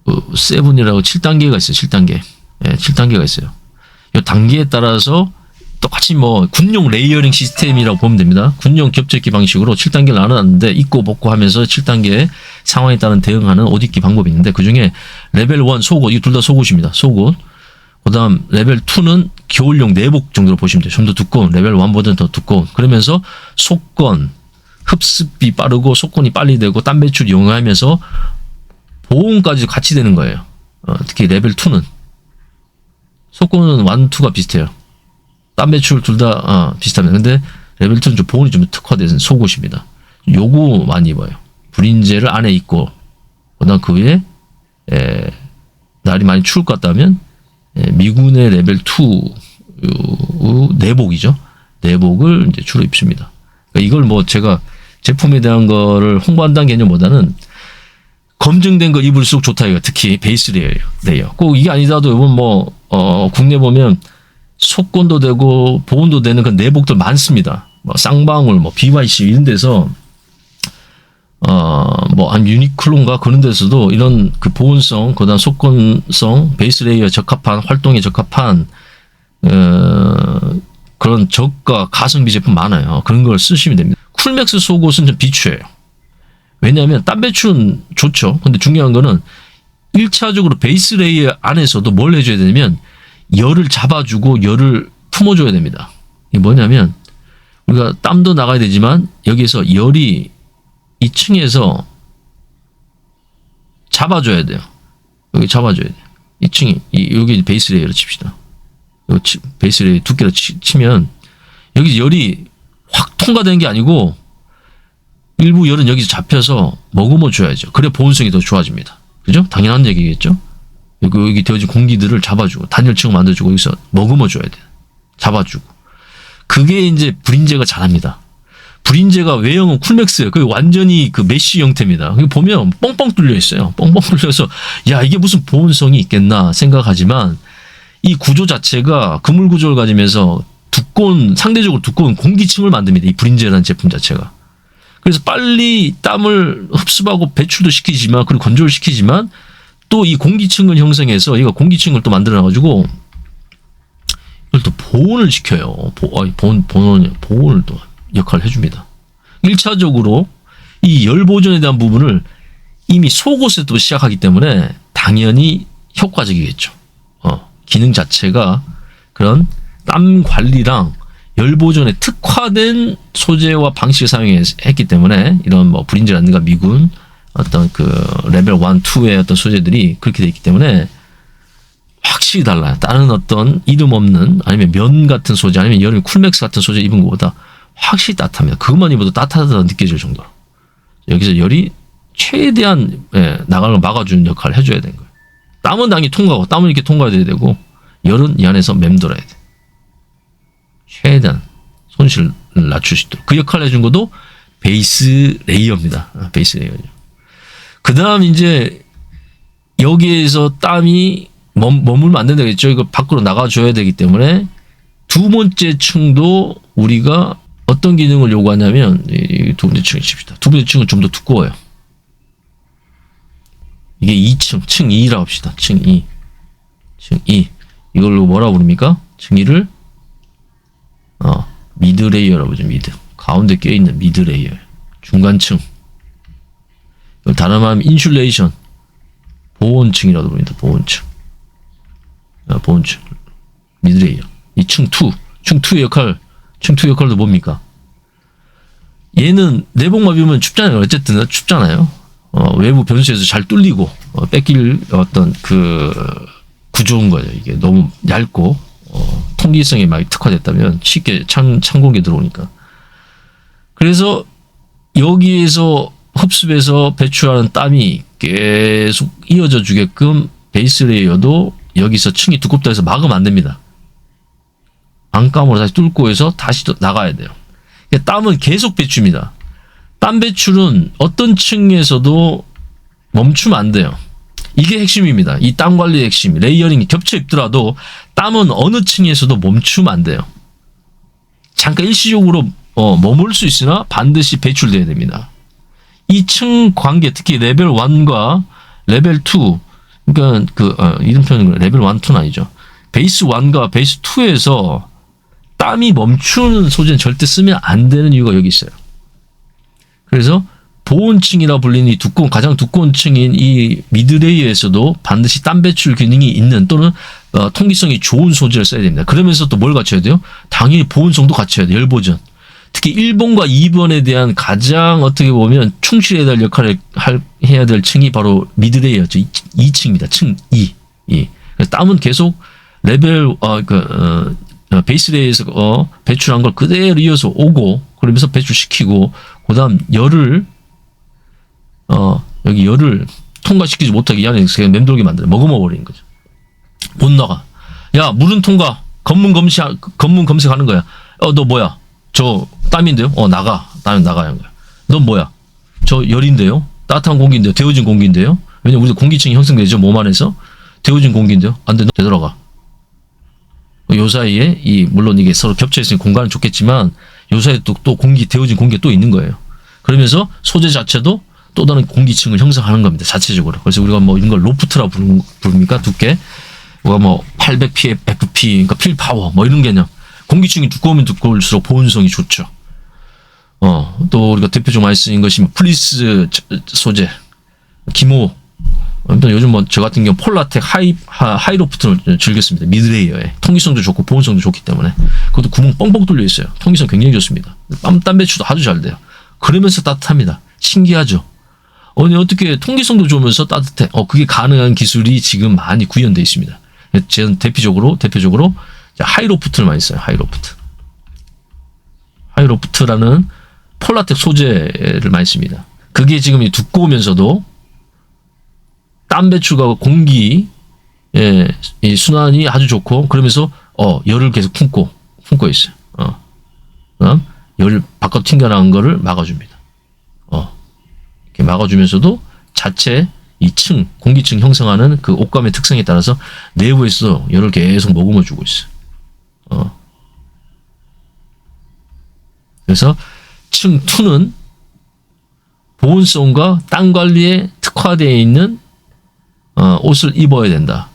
7이라고 7단계가 있어요. 7단계. 예, 7단계가 있어요. 이 단계에 따라서 똑같이 뭐 군용 레이어링 시스템이라고 보면 됩니다. 군용 겹쳐입기 방식으로 7단계를 나눠놨는데 입고 벗고 하면서 7단계 상황에 따른 대응하는 옷 입기 방법이 있는데 그중에 레벨 1 속옷, 이 둘 다 속옷입니다. 속옷. 그 다음 레벨 2는 겨울용 내복 정도로 보시면 돼요. 좀 더 두꺼운, 레벨 1보다는 더 두꺼운. 그러면서 속건, 흡습이 빠르고 속건이 빨리 되고 땀 배출이 용이하면서 보온까지 같이 되는 거예요. 특히 레벨 2는. 속건은 1, 2가 비슷해요. 땀 배출 둘 다 비슷합니다. 근데 레벨 2는 좀 보온이 좀 특화된 속옷입니다. 요거 많이 입어요. 불인제를 안에 입고 그다음 그 위에 날이 많이 추울 것 같다면 미군의 레벨 2 내복이죠. 내복을 이제 주로 입습니다. 그러니까 이걸 뭐 제가 제품에 대한 거를 홍보한다는 개념보다는 검증된 걸 입을수록 좋다 이거. 특히 베이스 레이어. 꼭 이게 아니더라도 이번 뭐 국내 보면 속건도 되고 보온도 되는 그 내복들 많습니다. 뭐 쌍방울, 뭐 BYC 이런 데서 뭐 한 유니클로인가 그런 데서도 이런 그 보온성, 그다음 속건성, 베이스 레이어 적합한 활동에 적합한 그런 저가 가성비 제품 많아요. 그런 걸 쓰시면 됩니다. 쿨맥스 속옷은 좀 비추해요. 왜냐하면 땀 배출은 좋죠. 근데 중요한 거는 1차적으로 베이스 레이어 안에서도 뭘 해줘야 되냐면 열을 잡아주고 열을 품어줘야 됩니다. 이게 뭐냐면 우리가 땀도 나가야 되지만 여기서 열이 이 층에서 잡아줘야 돼요. 여기 잡아줘야 돼요. 이 층이 여기 베이스 레이어로 칩시다. 여기 베이스 레이어 두께로 치면 여기 열이 확 통과되는 게 아니고 일부 열은 여기서 잡혀서 머금어 줘야죠. 그래 보온성이 더 좋아집니다. 그죠? 당연한 얘기겠죠? 여기 되어진 공기들을 잡아주고 단열층을 만들어주고 여기서 머금어 줘야 돼요. 잡아주고. 그게 이제 불인제가 잘합니다. 불인제가 외형은 쿨맥스예요. 그게 완전히 그 메쉬 형태입니다. 보면 뻥뻥 뚫려 있어요. 뻥뻥 뚫려서 야 이게 무슨 보온성이 있겠나 생각하지만 이 구조 자체가 그물 구조를 가지면서 상대적으로 두꺼운 공기층을 만듭니다. 이 불인제라는 제품 자체가. 그래서 빨리 땀을 흡수하고 배출도 시키지만 그리고 건조를 시키지만 또 이 공기층을 형성해서 얘가 공기층을 또 만들어놔가지고 이걸 또 보온을 시켜요. 보온을 또 역할을 해줍니다. 1차적으로 이 열 보존에 대한 부분을 이미 속옷에도 시작하기 때문에 당연히 효과적이겠죠. 기능 자체가 그런 땀 관리랑 열 보존에 특화된 소재와 방식을 사용했기 때문에 이런 뭐 불인제라든가 미군 어떤 그 레벨 1, 2의 어떤 소재들이 그렇게 되어 있기 때문에 확실히 달라요. 다른 어떤 이름 없는 아니면 면 같은 소재 아니면 여름 쿨맥스 같은 소재 입은 것보다 확실히 따뜻합니다. 그것만 입어도 따뜻하다 느껴질 정도로. 여기서 열이 최대한 나가는 걸 막아주는 역할을 해줘야 되는 거예요. 땀은 당연히 통과하고 땀은 이렇게 통과해야 되고 열은 이 안에서 맴돌아야 돼. 최대한 손실을 낮출 수 있도록. 그 역할을 해준 것도 베이스 레이어입니다. 베이스 레이어죠. 그 다음 이제 여기에서 땀이 머물면 안 된다겠죠. 이거 밖으로 나가줘야 되기 때문에 두 번째 층도 우리가 어떤 기능을 요구하냐면 이 두 번째 층을 칩시다. 두 번째 층은 좀 더 두꺼워요. 이게 2층, 층 2라고 합시다. 층 2. 층 2. 이걸로 뭐라고 부릅니까? 층 2를 미드 레이어라고 하죠. 미드. 가운데 껴있는 미드 레이어. 중간층. 다른 말하면 인슐레이션. 보온층이라고 부릅니다. 보온층. 보온층. 미드 레이어. 이 층 2. 층 2의 역할. 층 2의 역할도 뭡니까? 얘는 내복만 입으면 춥잖아요. 어쨌든 춥잖아요. 외부 변수에서 잘 뚫리고 뺏길 어떤 그 구조인 거죠. 이게 너무 얇고 통기성에 많이 특화됐다면 쉽게 찬 공기 들어오니까. 그래서 여기에서 흡수해서 배출하는 땀이 계속 이어져 주게끔 베이스 레이어도 여기서 층이 두껍다 해서 막으면 안 됩니다. 안감으로 다시 뚫고 해서 다시 또 나가야 돼요. 땀은 계속 배출입니다. 땀 배출은 어떤 층에서도 멈추면 안 돼요. 이게 핵심입니다. 이 땀 관리의 핵심. 레이어링이 겹쳐 입더라도 땀은 어느 층에서도 멈추면 안 돼요. 잠깐 일시적으로 머물 수 있으나 반드시 배출돼야 됩니다. 이 층 관계, 특히 레벨 1과 레벨 2, 그러니까 이름표는 레벨 1, 2는 아니죠. 베이스 1과 베이스 2에서 땀이 멈추는 소재는 절대 쓰면 안 되는 이유가 여기 있어요. 그래서 보온층이라 불리는 이 가장 두꺼운 층인 이 미드레이어에서도 반드시 땀 배출 기능이 있는 또는 통기성이 좋은 소재를 써야 됩니다. 그러면서 또 뭘 갖춰야 돼요? 당연히 보온성도 갖춰야 돼요. 열보전. 특히 1번과 2번에 대한 가장 어떻게 보면 충실해야 될 역할을 해야 될 층이 바로 미드레이어죠. 2층입니다. 층 2. 그래서 땀은 계속 레벨 베이스 레이어에서 배출한 걸 그대로 이어서 오고 그러면서 배출시키고 그다음 열을 여기 열을 통과시키지 못하게 이 안에 그냥 맴돌게 만들어 머금어 버리는 거죠. 못 나가. 야 물은 통과. 검문 검색하는 거야. 너 뭐야? 저 땀인데요? 나가. 나는 나가야 하는 거야. 넌 뭐야? 저 열인데요? 따뜻한 공기인데요? 데워진 공기인데요? 왜냐면 우리 공기층이 형성되죠. 몸 안에서. 데워진 공기인데요? 안 돼. 너 되돌아가. 요 사이에 물론 이게 서로 겹쳐 있으니 공간은 좋겠지만 요 사이에 또 데워진 공기가 또 있는 거예요. 그러면서 소재 자체도 또 다른 공기층을 형성하는 겁니다. 자체적으로. 그래서 우리가 뭐 이런 걸 로프트라 부릅니까? 두께. 우리가 뭐 800pfp, 그러니까 필 파워 뭐 이런 개념. 공기층이 두꺼우면 두꺼울수록 보온성이 좋죠. 또 우리가 대표적으로 많이 쓰인 것이 플리스 소재, 기모. 요즘 뭐 저 같은 경우 폴라텍 하이로프트를 즐겼습니다. 미드레이어에 통기성도 좋고 보온성도 좋기 때문에 그것도 구멍 뻥뻥 뚫려 있어요. 통기성 굉장히 좋습니다. 땀 배출도 아주 잘 돼요. 그러면서 따뜻합니다. 신기하죠. 어떻게 통기성도 좋으면서 따뜻해? 그게 가능한 기술이 지금 많이 구현되어 있습니다. 저는 대표적으로 하이로프트를 많이 써요. 하이로프트라는 폴라텍 소재를 많이 씁니다. 그게 지금 두꺼우면서도 땀 배출과 공기 이 순환이 아주 좋고 그러면서 열을 계속 품고 있어요. 그다음 열 바깥 튕겨나온 거를 막아줍니다. 이렇게 막아주면서도 자체 이 공기층 형성하는 그 옷감의 특성에 따라서 내부에서 열을 계속 머금어주고 있어요. 그래서 층 2는 보온성과 땀 관리에 특화되어 있는 옷을 입어야 된다.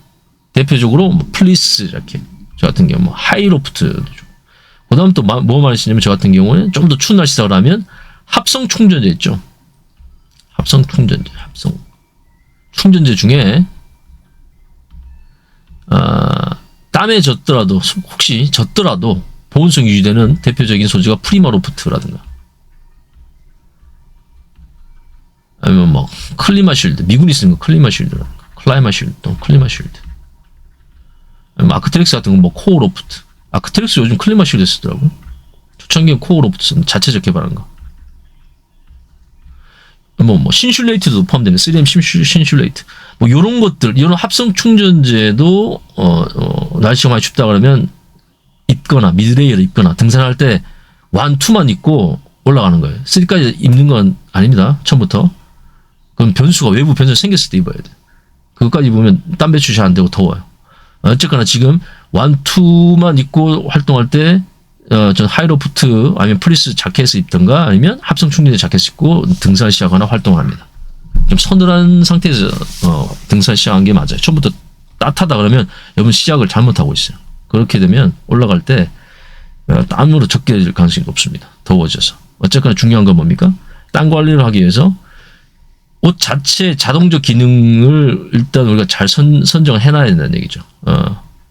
대표적으로 뭐 플리스 이렇게 저 같은 경우 뭐 하이로프트도 좋고 그다음 또 뭐 많이 쓰냐면 저 같은 경우는 좀 더 추운 날씨 하면 합성 충전재 있죠. 합성 충전재 중에 땀에 젖더라도 혹시 젖더라도 보온성이 유지되는 대표적인 소재가 프리마로프트라든가 아니면 뭐 클리마 쉴드 미군이 쓰는 거 클리마 쉴드라든가 클라이마 쉴드 아니면 아크트렉스 같은 거 뭐 코어로프트 아크트렉스 요즘 클리마 쉴드 쓰더라고요. 초창기에 코어로프트 쓰는 자체적 개발한 거 뭐 신슐레이트도 포함되는 3M 신슐레이트 뭐 요런 것들 이런 합성 충전재도 날씨가 많이 춥다 그러면 입거나 미드레이어를 입거나 등산할 때 1, 2만 입고 올라가는 거예요. 3까지 입는 건 아닙니다. 처음부터. 그럼 외부 변수가 생겼을 때 입어야 돼. 그것까지 입으면 땀 배출이 잘 안 되고 더워요. 어쨌거나 지금 1, 2만 입고 활동할 때 전 하이로프트 아니면 플리스 자켓을 입던가 아니면 합성 충전재 자켓을 입고 등산을 시작하거나 활동을 합니다. 좀 서늘한 상태에서 등산 시작한 게 맞아요. 처음부터 따뜻하다 그러면 여러분 시작을 잘못하고 있어요. 그렇게 되면 올라갈 때 땀으로 적게 될 가능성이 높습니다. 더워져서. 어쨌거나 중요한 건 뭡니까? 땀 관리를 하기 위해서 옷 자체 자동적 기능을 일단 우리가 잘 선정을 해놔야 된다는 얘기죠.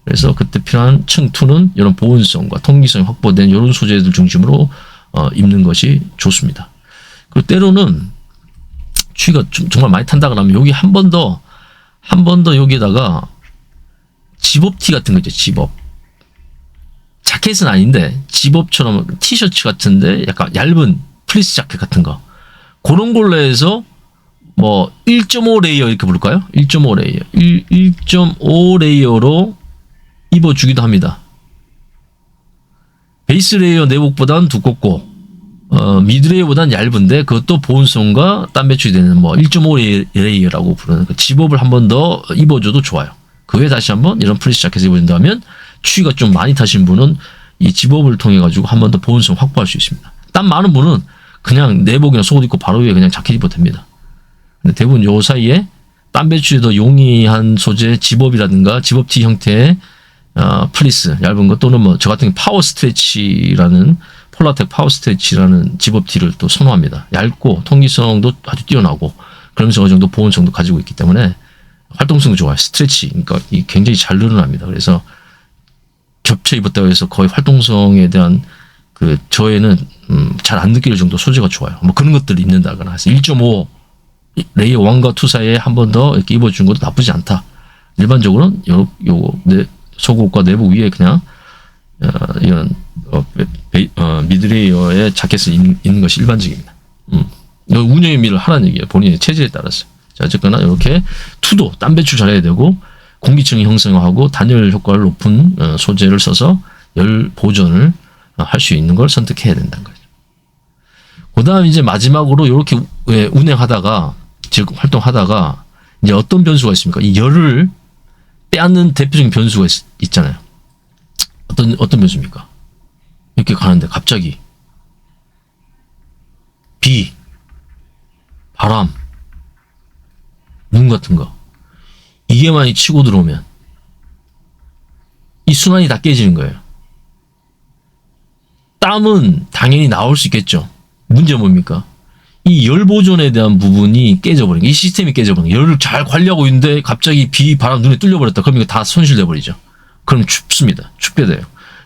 그래서 그때 필요한 층 2는 이런 보온성과 통기성이 확보된 이런 소재들 중심으로 입는 것이 좋습니다. 그리고 때로는 추위가 정말 많이 탄다 그러면 여기 한 번 더 여기에다가 집업티 같은 거 있죠. 집업. 자켓은 아닌데 집업처럼 티셔츠 같은데 약간 얇은 플리스 자켓 같은 거. 그런 걸로 해서 뭐 1.5 레이어 이렇게 부를까요? 1.5 레이어. 1.5 레이어로 입어주기도 합니다. 베이스 레이어 내복보다는 두껍고 미드 레이어보다는 얇은데 그것도 보온성과 땀 배출이 되는 뭐 1.5 레이어라고 부르는 그 집업을 한 번 더 입어줘도 좋아요. 그 후에 다시 한번 이런 플리스 자켓을 입어준다면 추위가 좀 많이 타신 분은 이 집업을 통해 가지고 한 번 더 보온성 확보할 수 있습니다. 땀 많은 분은 그냥 내복이나 속옷 입고 바로 위에 그냥 자켓 입어도 됩니다. 근데 대부분 요 사이에 땀 배출이 더 용이한 소재 집업이라든가 집업티 형태의 플리스 얇은 것 또는 뭐 저 같은 경우 파워 스트레치라는 폴라텍 파워 스트레치라는 집업티를 또 선호합니다. 얇고 통기성도 아주 뛰어나고 그러면서 어느 정도 보온성도 가지고 있기 때문에 활동성도 좋아요. 스트레치 그러니까 굉장히 잘 늘어납니다. 그래서 겹쳐 입었다고 해서 거의 활동성에 대한 그 저에는 잘 안 느낄 정도 소재가 좋아요. 뭐 그런 것들을 입는다거나 해서 1.5 레이어 1과 2 사이에 한 번 더 이렇게 입어준 것도 나쁘지 않다. 일반적으로는 요거 속옷과 내복 위에 그냥 이런 미드레이어의 자켓을 입는 것이 일반적입니다. 운영의 미를 하라는 얘기예요. 본인의 체질에 따라서. 자, 어쨌거나 이렇게 투도 땀 배출 잘해야 되고 공기층 형성하고 단열 효과를 높은 소재를 써서 열 보존을 할 수 있는 걸 선택해야 된다는 거죠. 그다음 이제 마지막으로 이렇게 운행하다가 즉 활동하다가 이제 어떤 변수가 있습니까? 이 열을 빼앗는 대표적인 변수가 있잖아요. 어떤 변수입니까? 이렇게 가는데 갑자기 비, 바람, 눈 같은 거 이게 많이 치고 들어오면 이 순환이 다 깨지는 거예요. 땀은 당연히 나올 수 있겠죠. 문제 뭡니까? 이 열 보존에 대한 부분이 깨져버린 거예요. 이 시스템이 깨져버린 거예요. 열을 잘 관리하고 있는데 갑자기 비, 바람, 눈에 뚫려버렸다. 그럼 이거 다 손실돼 버리죠. 그럼 춥습니다. 춥게 돼요.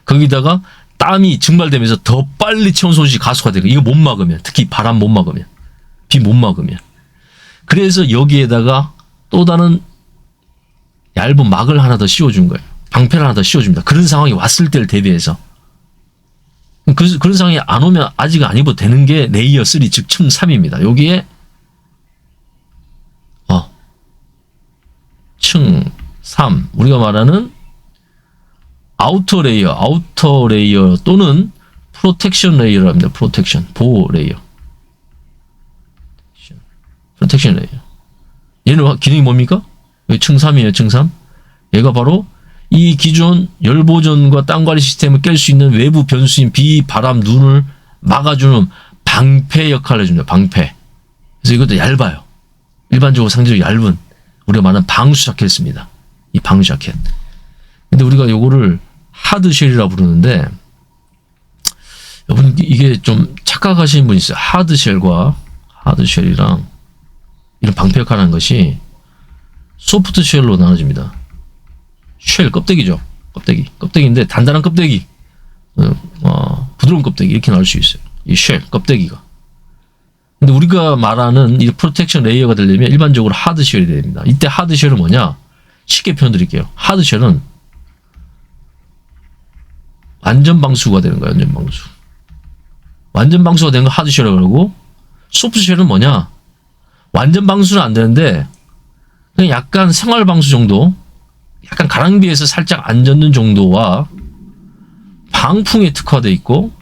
거기다가 땀이 증발되면서 더 빨리 체온 손실이 가속화되고 이거 못 막으면 특히 바람 못 막으면 비 못 막으면 그래서 여기에다가 또 다른 얇은 막을 하나 더 씌워준 거예요. 방패를 하나 더 씌워줍니다. 그런 상황이 왔을 때를 대비해서 그런 상황이 안 오면 아직 안 입어도 되는 게 레이어 3 즉 층 3입니다. 여기에 층 3 우리가 말하는 아우터 레이어 또는 프로텍션 레이어를 합니다. 프로텍션 보호 레이어 프로텍션 레이어 얘는 기능이 뭡니까? 여기 층 3이에요. 층 3 얘가 바로 이 기존 열보존과 땅관리 시스템을 깰 수 있는 외부 변수인 비, 바람, 눈을 막아주는 방패 역할을 해줍니다. 방패. 그래서 이것도 얇아요. 일반적으로 상대적으로 얇은 우리가 말하는 방수 자켓을 씁니다. 이 방수 자켓. 근데 우리가 요거를 하드쉘이라고 부르는데 여러분 이게 좀 착각하시는 분이 있어요. 하드쉘이랑 이런 방패 역할을 하는 것이 소프트쉘로 나눠집니다. 쉘 껍데기죠. 껍데기인데 단단한 껍데기, 부드러운 껍데기 이렇게 나올 수 있어요. 이 쉘 껍데기가. 근데 우리가 말하는 이 프로텍션 레이어가 되려면 일반적으로 하드쉘이 됩니다. 이때 하드쉘은 뭐냐? 쉽게 표현드릴게요. 하드쉘은 완전 방수가 되는 거예요. 완전 방수. 완전 방수가 되는 거 하드쉘이라고 그러고 소프트쉘은 뭐냐? 완전 방수는 안 되는데 그냥 약간 생활 방수 정도. 약간 가랑비에서 살짝 안 젖는 정도와 방풍에 특화되어 있고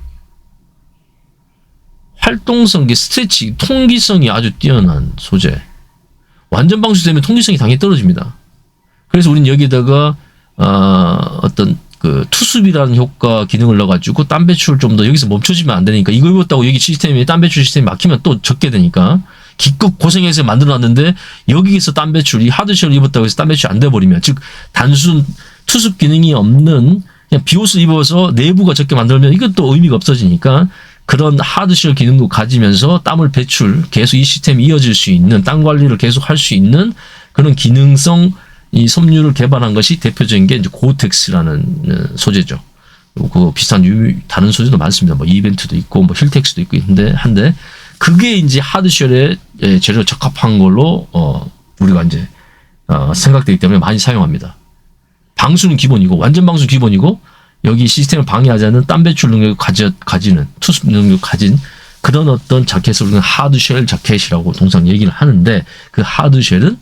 활동성, 스트레치, 통기성이 아주 뛰어난 소재. 완전 방수되면 통기성이 당연히 떨어집니다. 그래서 우리는 여기다가 어떤 그 투습이라는 효과 기능을 넣어가지고 땀 배출을 좀 더 여기서 멈춰지면 안 되니까 이거 입었다고 여기 시스템이 땀 배출 시스템이 막히면 또 적게 되니까 기껏 고생해서 만들어놨는데 여기에서 땀 배출, 이 하드쉘을 입었다고 해서 땀 배출이 안 돼버리면 즉 단순 투습 기능이 없는 그냥 비옷을 입어서 내부가 적게 만들면 이것도 의미가 없어지니까 그런 하드쉘 기능도 가지면서 땀을 배출 계속 이 시스템이 이어질 수 있는 땀 관리를 계속 할 수 있는 그런 기능성 이 섬유를 개발한 것이 대표적인 게 이제 고텍스라는 소재죠. 그 비슷한 다른 소재도 많습니다. 뭐 이벤트도 있고 뭐 힐텍스도 있고 한데 그게 이제 하드쉘에 재료 적합한 걸로 우리가 이제 생각되기 때문에 많이 사용합니다. 방수는 기본이고 완전 방수 기본이고 여기 시스템을 방해하지 않는 땀 배출 능력을 가지는 투습 능력을 가진 그런 어떤 자켓을 우리는 하드쉘 자켓이라고 통상 얘기를 하는데 그 하드쉘은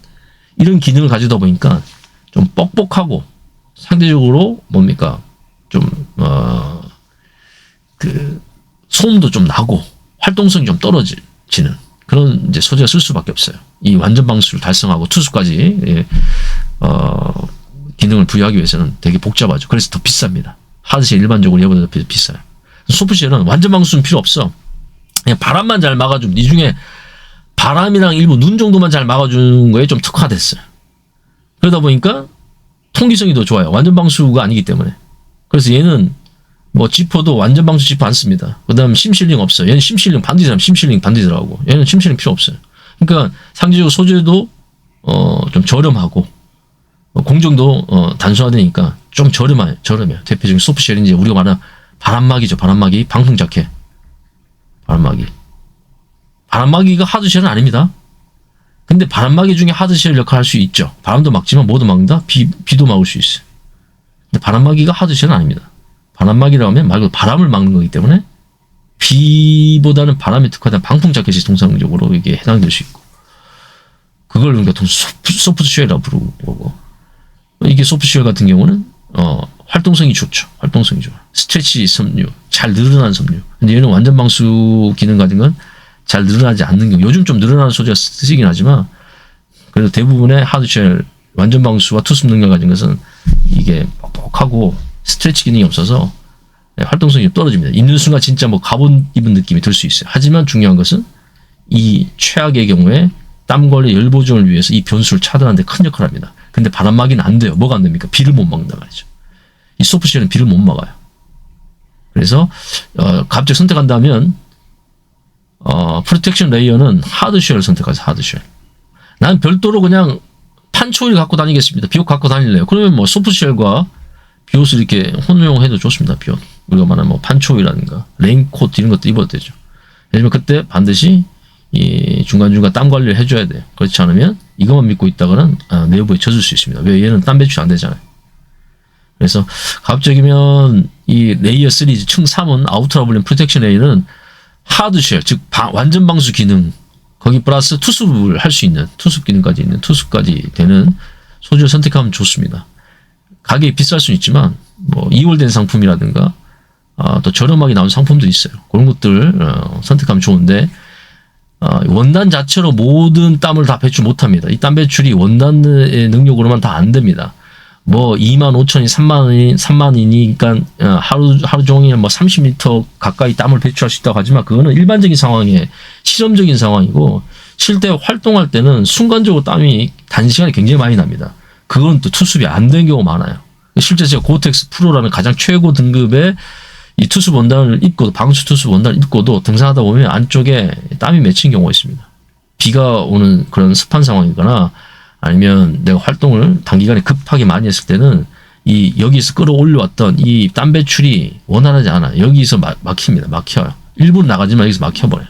이런 기능을 가지다 보니까 좀 뻑뻑하고 상대적으로 뭡니까 좀 그 소음도 좀 나고 활동성이 좀 떨어지는 그런 이제 소재가 쓸 수밖에 없어요. 이 완전 방수를 달성하고 투습까지 기능을 부여하기 위해서는 되게 복잡하죠. 그래서 더 비쌉니다. 하드쉘 일반적으로 얘보다 더 비싸요. 소프트쉘은 완전 방수는 필요 없어. 그냥 바람만 잘 막아주면 이 중에 바람이랑 일부 눈 정도만 잘 막아주는 거에 좀 특화됐어요. 그러다 보니까 통기성이 더 좋아요. 완전 방수가 아니기 때문에. 그래서 얘는 뭐 지퍼도 완전 방수 지퍼 안 씁니다. 그 다음 심실링 없어요. 얘는 심실링 심실링 반드시 들어가고 얘는 심실링 필요 없어요. 그러니까 상대적으로 소재도 좀 저렴하고 공정도 단순화되니까 좀 저렴해요. 대표적인 소프트쉘이 이제 우리가 말하는 바람막이죠. 바람막이 방풍 자켓. 바람막이가 하드쉘은 아닙니다. 근데 바람막이 중에 하드쉘 역할을 할 수 있죠. 바람도 막지만 뭐도 막는다? 비도 막을 수 있어요. 근데 바람막이가 하드쉘은 아닙니다. 바람막이라고 하면 말 그대로 바람을 막는 거기 때문에 비보다는 바람에 특화된 방풍 자켓이 통상적으로 이게 해당될 수 있고 그걸 우리가 소프트 쉘이라고 부르고 이게 소프트 쉘 같은 경우는 활동성이 좋죠. 활동성이 좋아. 스트레치 섬유, 잘 늘어난 섬유. 근데 얘는 완전 방수 기능 가진 건 잘 늘어나지 않는 경우. 요즘 좀 늘어나는 소재가 쓰이긴 하지만 그래도 대부분의 하드쉘 완전 방수와 투습 능력 가진 것은 이게 뻑뻑하고 스트레치 기능이 없어서 활동성이 떨어집니다. 입는 순간 진짜 뭐 가본 입은 느낌이 들 수 있어요. 하지만 중요한 것은 이 최악의 경우에 땀 관리 열 보존을 위해서 이 변수를 차단하는 데 큰 역할을 합니다. 근데 바람막이는 안 돼요. 뭐가 안 됩니까? 비를 못 막는다 말이죠. 이 소프트쉘은 비를 못 막아요. 그래서 갑자기 선택한다면 프로텍션 레이어는 하드쉘을 선택하세요. 하드쉘. 난 별도로 그냥 판초일 갖고 다니겠습니다. 비옷 갖고 다닐래요. 그러면 뭐 소프트쉘과 비옷을 이렇게 혼용해도 좋습니다. 비옷. 우리가 말하는 뭐 판초이라든가 레인코트 이런 것도 입어도 되죠. 왜냐면 그때 반드시 이 중간중간 땀 관리를 해줘야 돼요. 그렇지 않으면 이것만 믿고 있다가는 내부에 젖을 수 있습니다. 왜 얘는 땀 배출 안 되잖아요. 그래서 갑자기면 이 레이어 시리즈 층 3은 아우터라블린 프로텍션 레이어는 하드쉘 즉 완전 방수 기능 거기 플러스 투습을 할 수 있는 투습 기능까지 있는 투습까지 되는 소재를 선택하면 좋습니다. 가격이 비쌀 수는 있지만 뭐 2월 된 상품이라든가 또 저렴하게 나온 상품도 있어요. 그런 것들 선택하면 좋은데 원단 자체로 모든 땀을 다 배출 못합니다. 이 땀 배출이 원단의 능력으로만 다 안 됩니다. 뭐 25,000이 3만이니까 하루 종일 뭐 30리터 가까이 땀을 배출할 수 있다고 하지만 그거는 일반적인 상황에 실험적인 상황이고 실제 활동할 때는 순간적으로 땀이 단시간에 굉장히 많이 납니다. 그건 또 투습이 안 된 경우가 많아요. 실제 제가 고텍스 프로라는 가장 최고 등급의 이 투습 원단을 입고도 방수 투습 원단을 입고도 등산하다 보면 안쪽에 땀이 맺힌 경우가 있습니다. 비가 오는 그런 습한 상황이거나 아니면 내가 활동을 단기간에 급하게 많이 했을 때는 이 여기서 끌어올려왔던 이 땀 배출이 원활하지 않아요. 여기서 막힙니다. 막혀요. 일부러 나가지만 여기서 막혀버려요.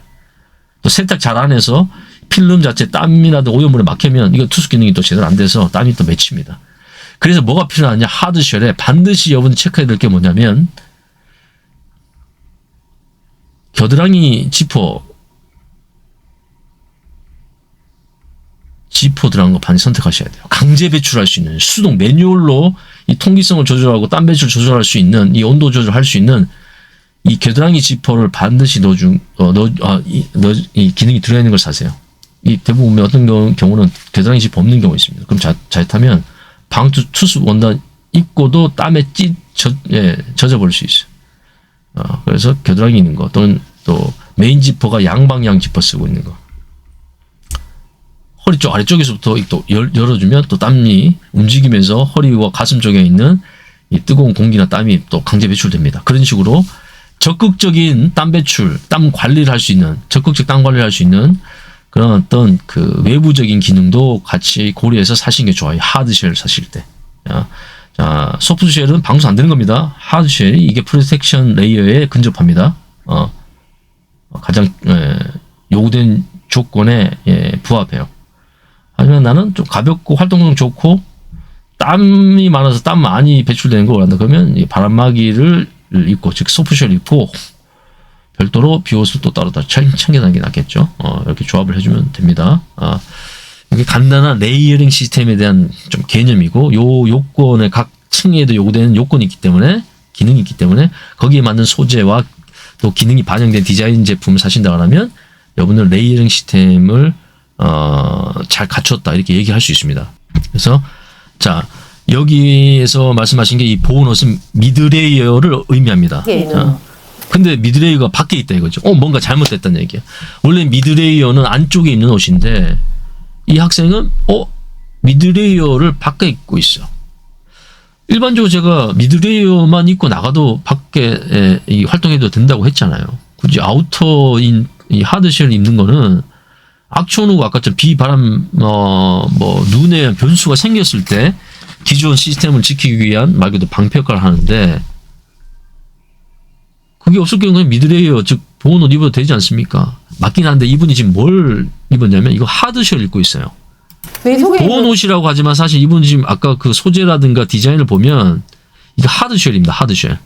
또 세탁 잘 안 해서 필름 자체 땀이라도 오염물에 막히면 이거 투습 기능이 또 제대로 안 돼서 땀이 또 맺힙니다. 그래서 뭐가 필요하냐? 하드쉘에 반드시 여러분 체크해야 될 게 뭐냐면 겨드랑이 지퍼 들어간 거 반드시 선택하셔야 돼요. 강제 배출할 수 있는 수동 매뉴얼로 이 통기성을 조절하고 땀 배출 조절할 수 있는 이 온도 조절할 수 있는 이 겨드랑이 지퍼를 반드시 이 기능이 들어있는 걸 사세요. 이 대부분 어떤 경우는 겨드랑이 지퍼 없는 경우 있습니다. 그럼 자칫하면 방수 투습 원단 입고도 땀에 젖어버릴 수 있어요. 그래서 겨드랑이 있는 거 또는 또 메인 지퍼가 양방향 지퍼 쓰고 있는 거. 허리 쪽 아래쪽에서부터 또 열어주면 또 땀이 움직이면서 허리와 가슴 쪽에 있는 이 뜨거운 공기나 땀이 또 강제 배출됩니다. 그런 식으로 적극적인 땀 배출, 땀 관리를 할 수 있는 적극적 땀 관리를 할 수 있는 그런 어떤 그 외부적인 기능도 같이 고려해서 사시는 게 좋아요. 하드쉘 사실 때. 자, 소프트쉘은 방수 안 되는 겁니다. 하드쉘이 이게 프로텍션 레이어에 근접합니다. 가장 요구된 조건에 부합해요. 하지만 나는 좀 가볍고 활동성 좋고 땀이 많아서 땀 많이 배출되는 걸 원한다. 그러면 이 바람막이를 입고 즉 소프트쉘 입고 별도로 비옷을 또 따로 챙겨다니는 게 낫겠죠. 이렇게 조합을 해주면 됩니다. 이게 간단한 레이어링 시스템에 대한 좀 개념이고 요 요건에 각 층에도 요구되는 요건이 있기 때문에 기능이 있기 때문에 거기에 맞는 소재와 또 기능이 반영된 디자인 제품을 사신다고 하면 여러분들 레이어링 시스템을 잘 갖췄다 이렇게 얘기할 수 있습니다. 그래서 자 여기에서 말씀하신 게 이 보온 옷은 미드레이어를 의미합니다. 자, 근데 미드레이어가 밖에 있다 이거죠. 뭔가 잘못됐다는 얘기야. 원래 미드레이어는 안쪽에 입는 옷인데 이 학생은 미드레이어를 밖에 입고 있어. 일반적으로 제가 미드레이어만 입고 나가도 밖에 이 활동해도 된다고 했잖아요. 굳이 아우터인 이 하드쉘 입는 거는 악천 후가 아까처럼 비, 바람, 눈에 변수가 생겼을 때 기존 시스템을 지키기 위한 말 그대로 방패 역할을 하는데 그게 없을 경우는 미드레이어 즉 보온 옷 입어도 되지 않습니까? 맞긴 한데 이분이 지금 뭘 입었냐면 이거 하드쉘 입고 있어요. 보온 옷이라고 하지만 사실 이분 지금 아까 그 소재라든가 디자인을 보면 이거 하드쉘입니다. 하드쉘.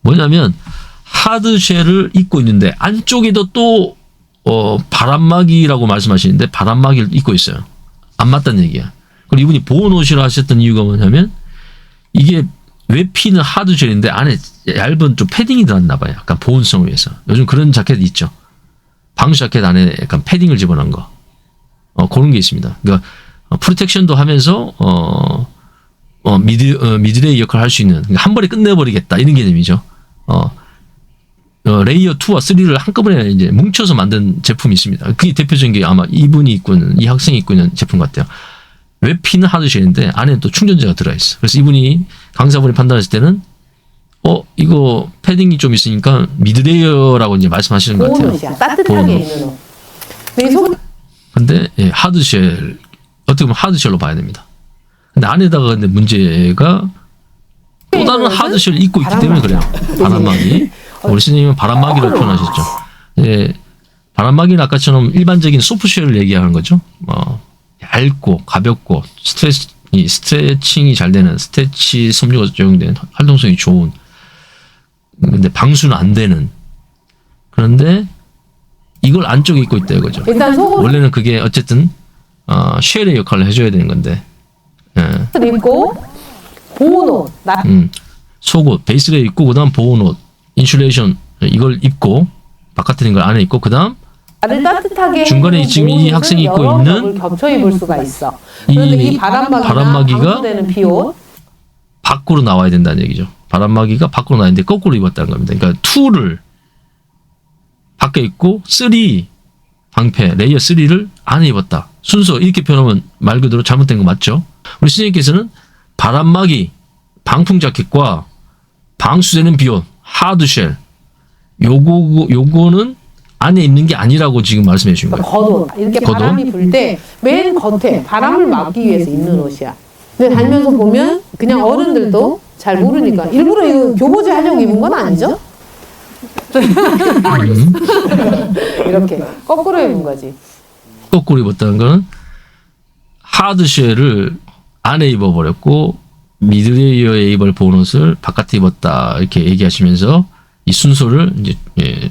뭐냐면 하드쉘을 입고 있는데 안쪽에도 또 바람막이라고 말씀하시는데 바람막이를 입고 있어요. 안 맞다는 얘기야. 그리고 이분이 보온 옷이라 하셨던 이유가 뭐냐면 이게 외피는 하드쉘인데 안에 얇은 좀 패딩이 들어갔나 봐요. 약간 보온성을 위해서. 요즘 그런 자켓 있죠. 방수 자켓 안에 약간 패딩을 집어넣은 거. 그런 게 있습니다. 그러니까 프로텍션도 하면서 미드레이 역할을 할 수 있는, 그러니까 한 번에 끝내버리겠다 이런 개념이죠. 레이어 2와 3를 한꺼번에 이제 뭉쳐서 만든 제품이 있습니다. 그게 대표적인 게 아마 이분이 입고 있는, 이 학생이 입고 있는 제품 같아요. 외피는 하드쉘인데 안에 또 충전재가 들어있어. 그래서 이분이 강사분이 판단했을 때는 이거 패딩이 좀 있으니까 미드레이어라고 이제 말씀하시는 것 같아요. 옷이야. 따뜻하게 입는 옷. 근데 이 속 근데 예, 하드쉘 어떻게 보면 하드쉘로 봐야 됩니다. 근데 안에다가 근데 문제가 또 다른 하드쉘을 입고 있기 때문에 그래요. 바람막이. 우리 선생님은 바람막이라고 표현하셨죠. 예, 바람막이는 아까처럼 일반적인 소프트쉘을 얘기하는 거죠. 얇고 가볍고 스트레칭이 잘 되는, 스트레치 섬유가 적용된, 활동성이 좋은, 근데 방수는 안 되는. 그런데 이걸 안쪽에 입고 있다 이거죠. 일단 속옷 원래는 그게 어쨌든 쉘의 역할을 해줘야 되는 건데. 예. 입고 보온 옷. 속옷 베이스를 입고 그다음 보온 옷, 인슐레이션 이걸 입고 바깥에 있는 걸 안에 입고 그다음 나를 따뜻하게 중간에 지금 이 학생이 입고 여러 있는 겹을 겹쳐 입을 수가 있어. 그런데 이 바람막이가 방수되는 비옷 밖으로 나와야 된다는 얘기죠. 바람막이가 밖으로 나왔는데 거꾸로 입었다는 겁니다. 그러니까 2를 밖에 입고 3 방패 레이어 3를 안에 입었다. 순서 이렇게 표현하면 말 그대로 잘못된 거 맞죠? 우리 선생님께서는 바람막이 방풍 자켓과 방수되는 비옷 하드쉘 요거는 안에 입는 게 아니라고 지금 말씀해 주신 거예요. 겉옷. 이렇게 겉옷? 바람이 불 때 맨 겉에 바람을 막기 위해서 입는 옷이야. 근데 달면서 보면 그냥 어른들도 잘 모르니까 일부러 이거 교보제 하려고 입은 건 아니죠? 이렇게 거꾸로 입은 거지. 거꾸로 입었다는 거는 하드쉘을 안에 입어버렸고 미드레이어에 입을 보온 옷을 바깥에 입었다 이렇게 얘기하시면서 이 순서를 이제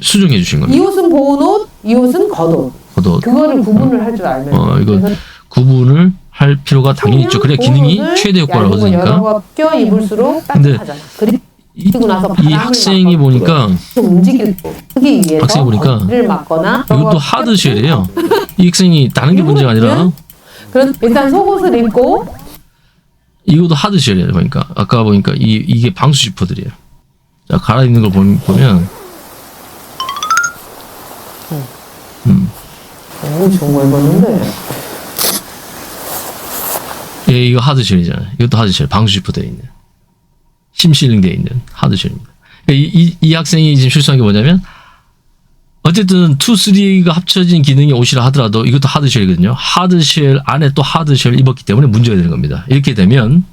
수정해 주신 이 겁니다. 옷은 보온 옷, 이 옷은 겉옷. 겉옷. 그거를 구분을 할 줄 알면. 이거 그래서 구분을 할 필요가 당연히 있죠. 그래야 기능이 보온 옷을 최대 효과를 얇은 거 여러 얻으니까. 거 껴 입을수록 근데 따뜻하잖아. 그리고 나서 이 바람을 학생이 막거나 보니까 움직일 하기 위해서 학생이 보니까 겉을 막거나 이것도 하드쉘이에요. 이 학생이 다른 게 문제가 아니라 일단 속옷을 입고 이것도 하드쉘이에요. 보니까 아까 보니까 이게 방수 지퍼들이에요. 자 갈아입는 걸 보면 좋은 거 입었는데 예, 이거 하드쉘이잖아요. 이것도 하드쉘 방수 지퍼 되어 있는 심실링 되어 있는 하드쉘입니다. 그러니까 이 학생이 지금 실수한 게 뭐냐면 어쨌든 2, 3가 합쳐진 기능이 옷이라 하더라도 이것도 하드쉘이거든요. 하드쉘 안에 또 하드쉘을 입었기 때문에 문제가 되는 겁니다. 이렇게 되면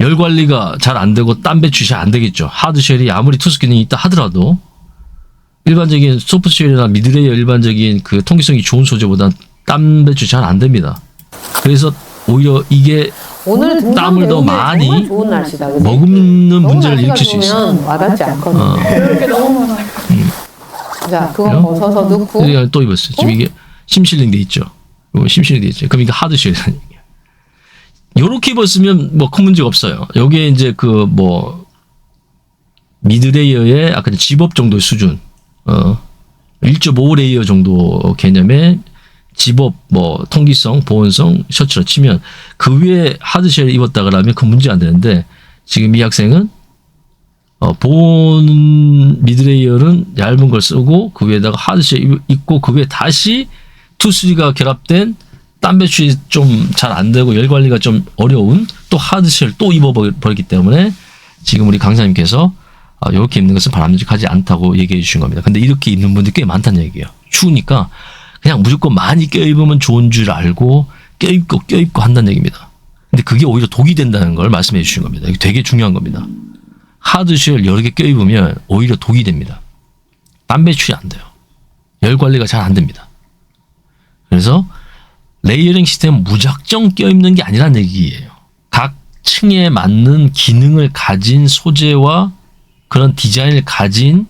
열 관리가 잘 안 되고 땀 배출이 잘 안 되겠죠. 하드쉘이 아무리 투스 기능이 있다 하더라도 일반적인 소프트쉘이나 미드레이어 일반적인 그 통기성이 좋은 소재보다 땀 배출 잘 안 됩니다. 그래서 오히려 이게 오늘 땀을 더 많이 정말 좋은 날씨다. 그치? 머금는 너무 문제를 날씨가 일으킬 수 있어요. 좋으면 와닿지 않거든. 이렇게 너무 많아요. 자, 그거 그래요? 벗어서 넣고 그러니까 또 입었어요. 지금 이게 심실링 돼 있죠. 이거 심실링 돼 있죠. 그럼 이게 하드쉘이라는 얘기예요. 요렇게 입었으면 뭐 큰 문제가 없어요. 여기에 이제 그 뭐 미드레이어의 아까 집업 정도의 수준, 1.5 레이어 정도 개념의 집업 뭐 통기성, 보온성 셔츠로 치면 그 위에 하드쉘을 입었다 그러면 그 문제 안 되는데 지금 이 학생은 보온 미드레이어는 얇은 걸 쓰고 그 위에다가 하드쉘 입고 그 위에 다시 2, 3가 결합된 땀 배출이 좀 잘 안 되고 열 관리가 좀 어려운 또 하드쉘 또 입어버렸기 때문에 지금 우리 강사님께서 이렇게 입는 것은 바람직하지 않다고 얘기해 주신 겁니다. 근데 이렇게 입는 분들이 꽤 많다는 얘기예요. 추우니까 그냥 무조건 많이 껴입으면 좋은 줄 알고 껴입고 한다는 얘기입니다. 근데 그게 오히려 독이 된다는 걸 말씀해 주신 겁니다. 이게 되게 중요한 겁니다. 하드쉘 여러 개 껴입으면 오히려 독이 됩니다. 땀 배출이 안 돼요. 열 관리가 잘 안 됩니다. 그래서 레이어링 시스템은 무작정 껴입는 게 아니라는 얘기예요. 각 층에 맞는 기능을 가진 소재와 그런 디자인을 가진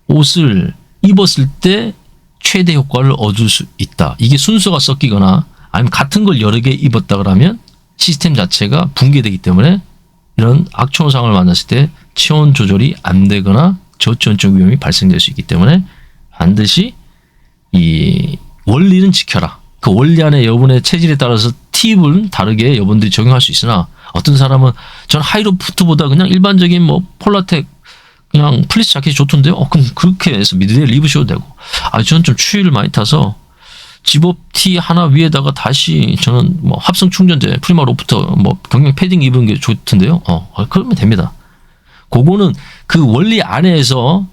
옷을 입었을 때 최대 효과를 얻을 수 있다. 이게 순서가 섞이거나 아니면 같은 걸 여러 개 입었다 그러면 시스템 자체가 붕괴되기 때문에 이런 악천후 상황을 만났을 때 체온 조절이 안 되거나 저체온증 위험이 발생될 수 있기 때문에 반드시 이 원리는 지켜라. 그 원리 안에 여러분의 체질에 따라서 팁은 다르게 여러분들이 적용할 수 있으나 어떤 사람은 전 하이로프트보다 그냥 일반적인 뭐 폴라텍 그냥 플리스 자켓이 좋던데요. 그럼 그렇게 해서 미드레일 입으셔도 되고. 저는 좀 추위를 많이 타서 집업 티 하나 위에다가 다시 저는 뭐 합성 충전재 프리마 로프터 뭐 경량 패딩 입은 게 좋던데요. 그러면 됩니다. 그거는 그 원리 안에서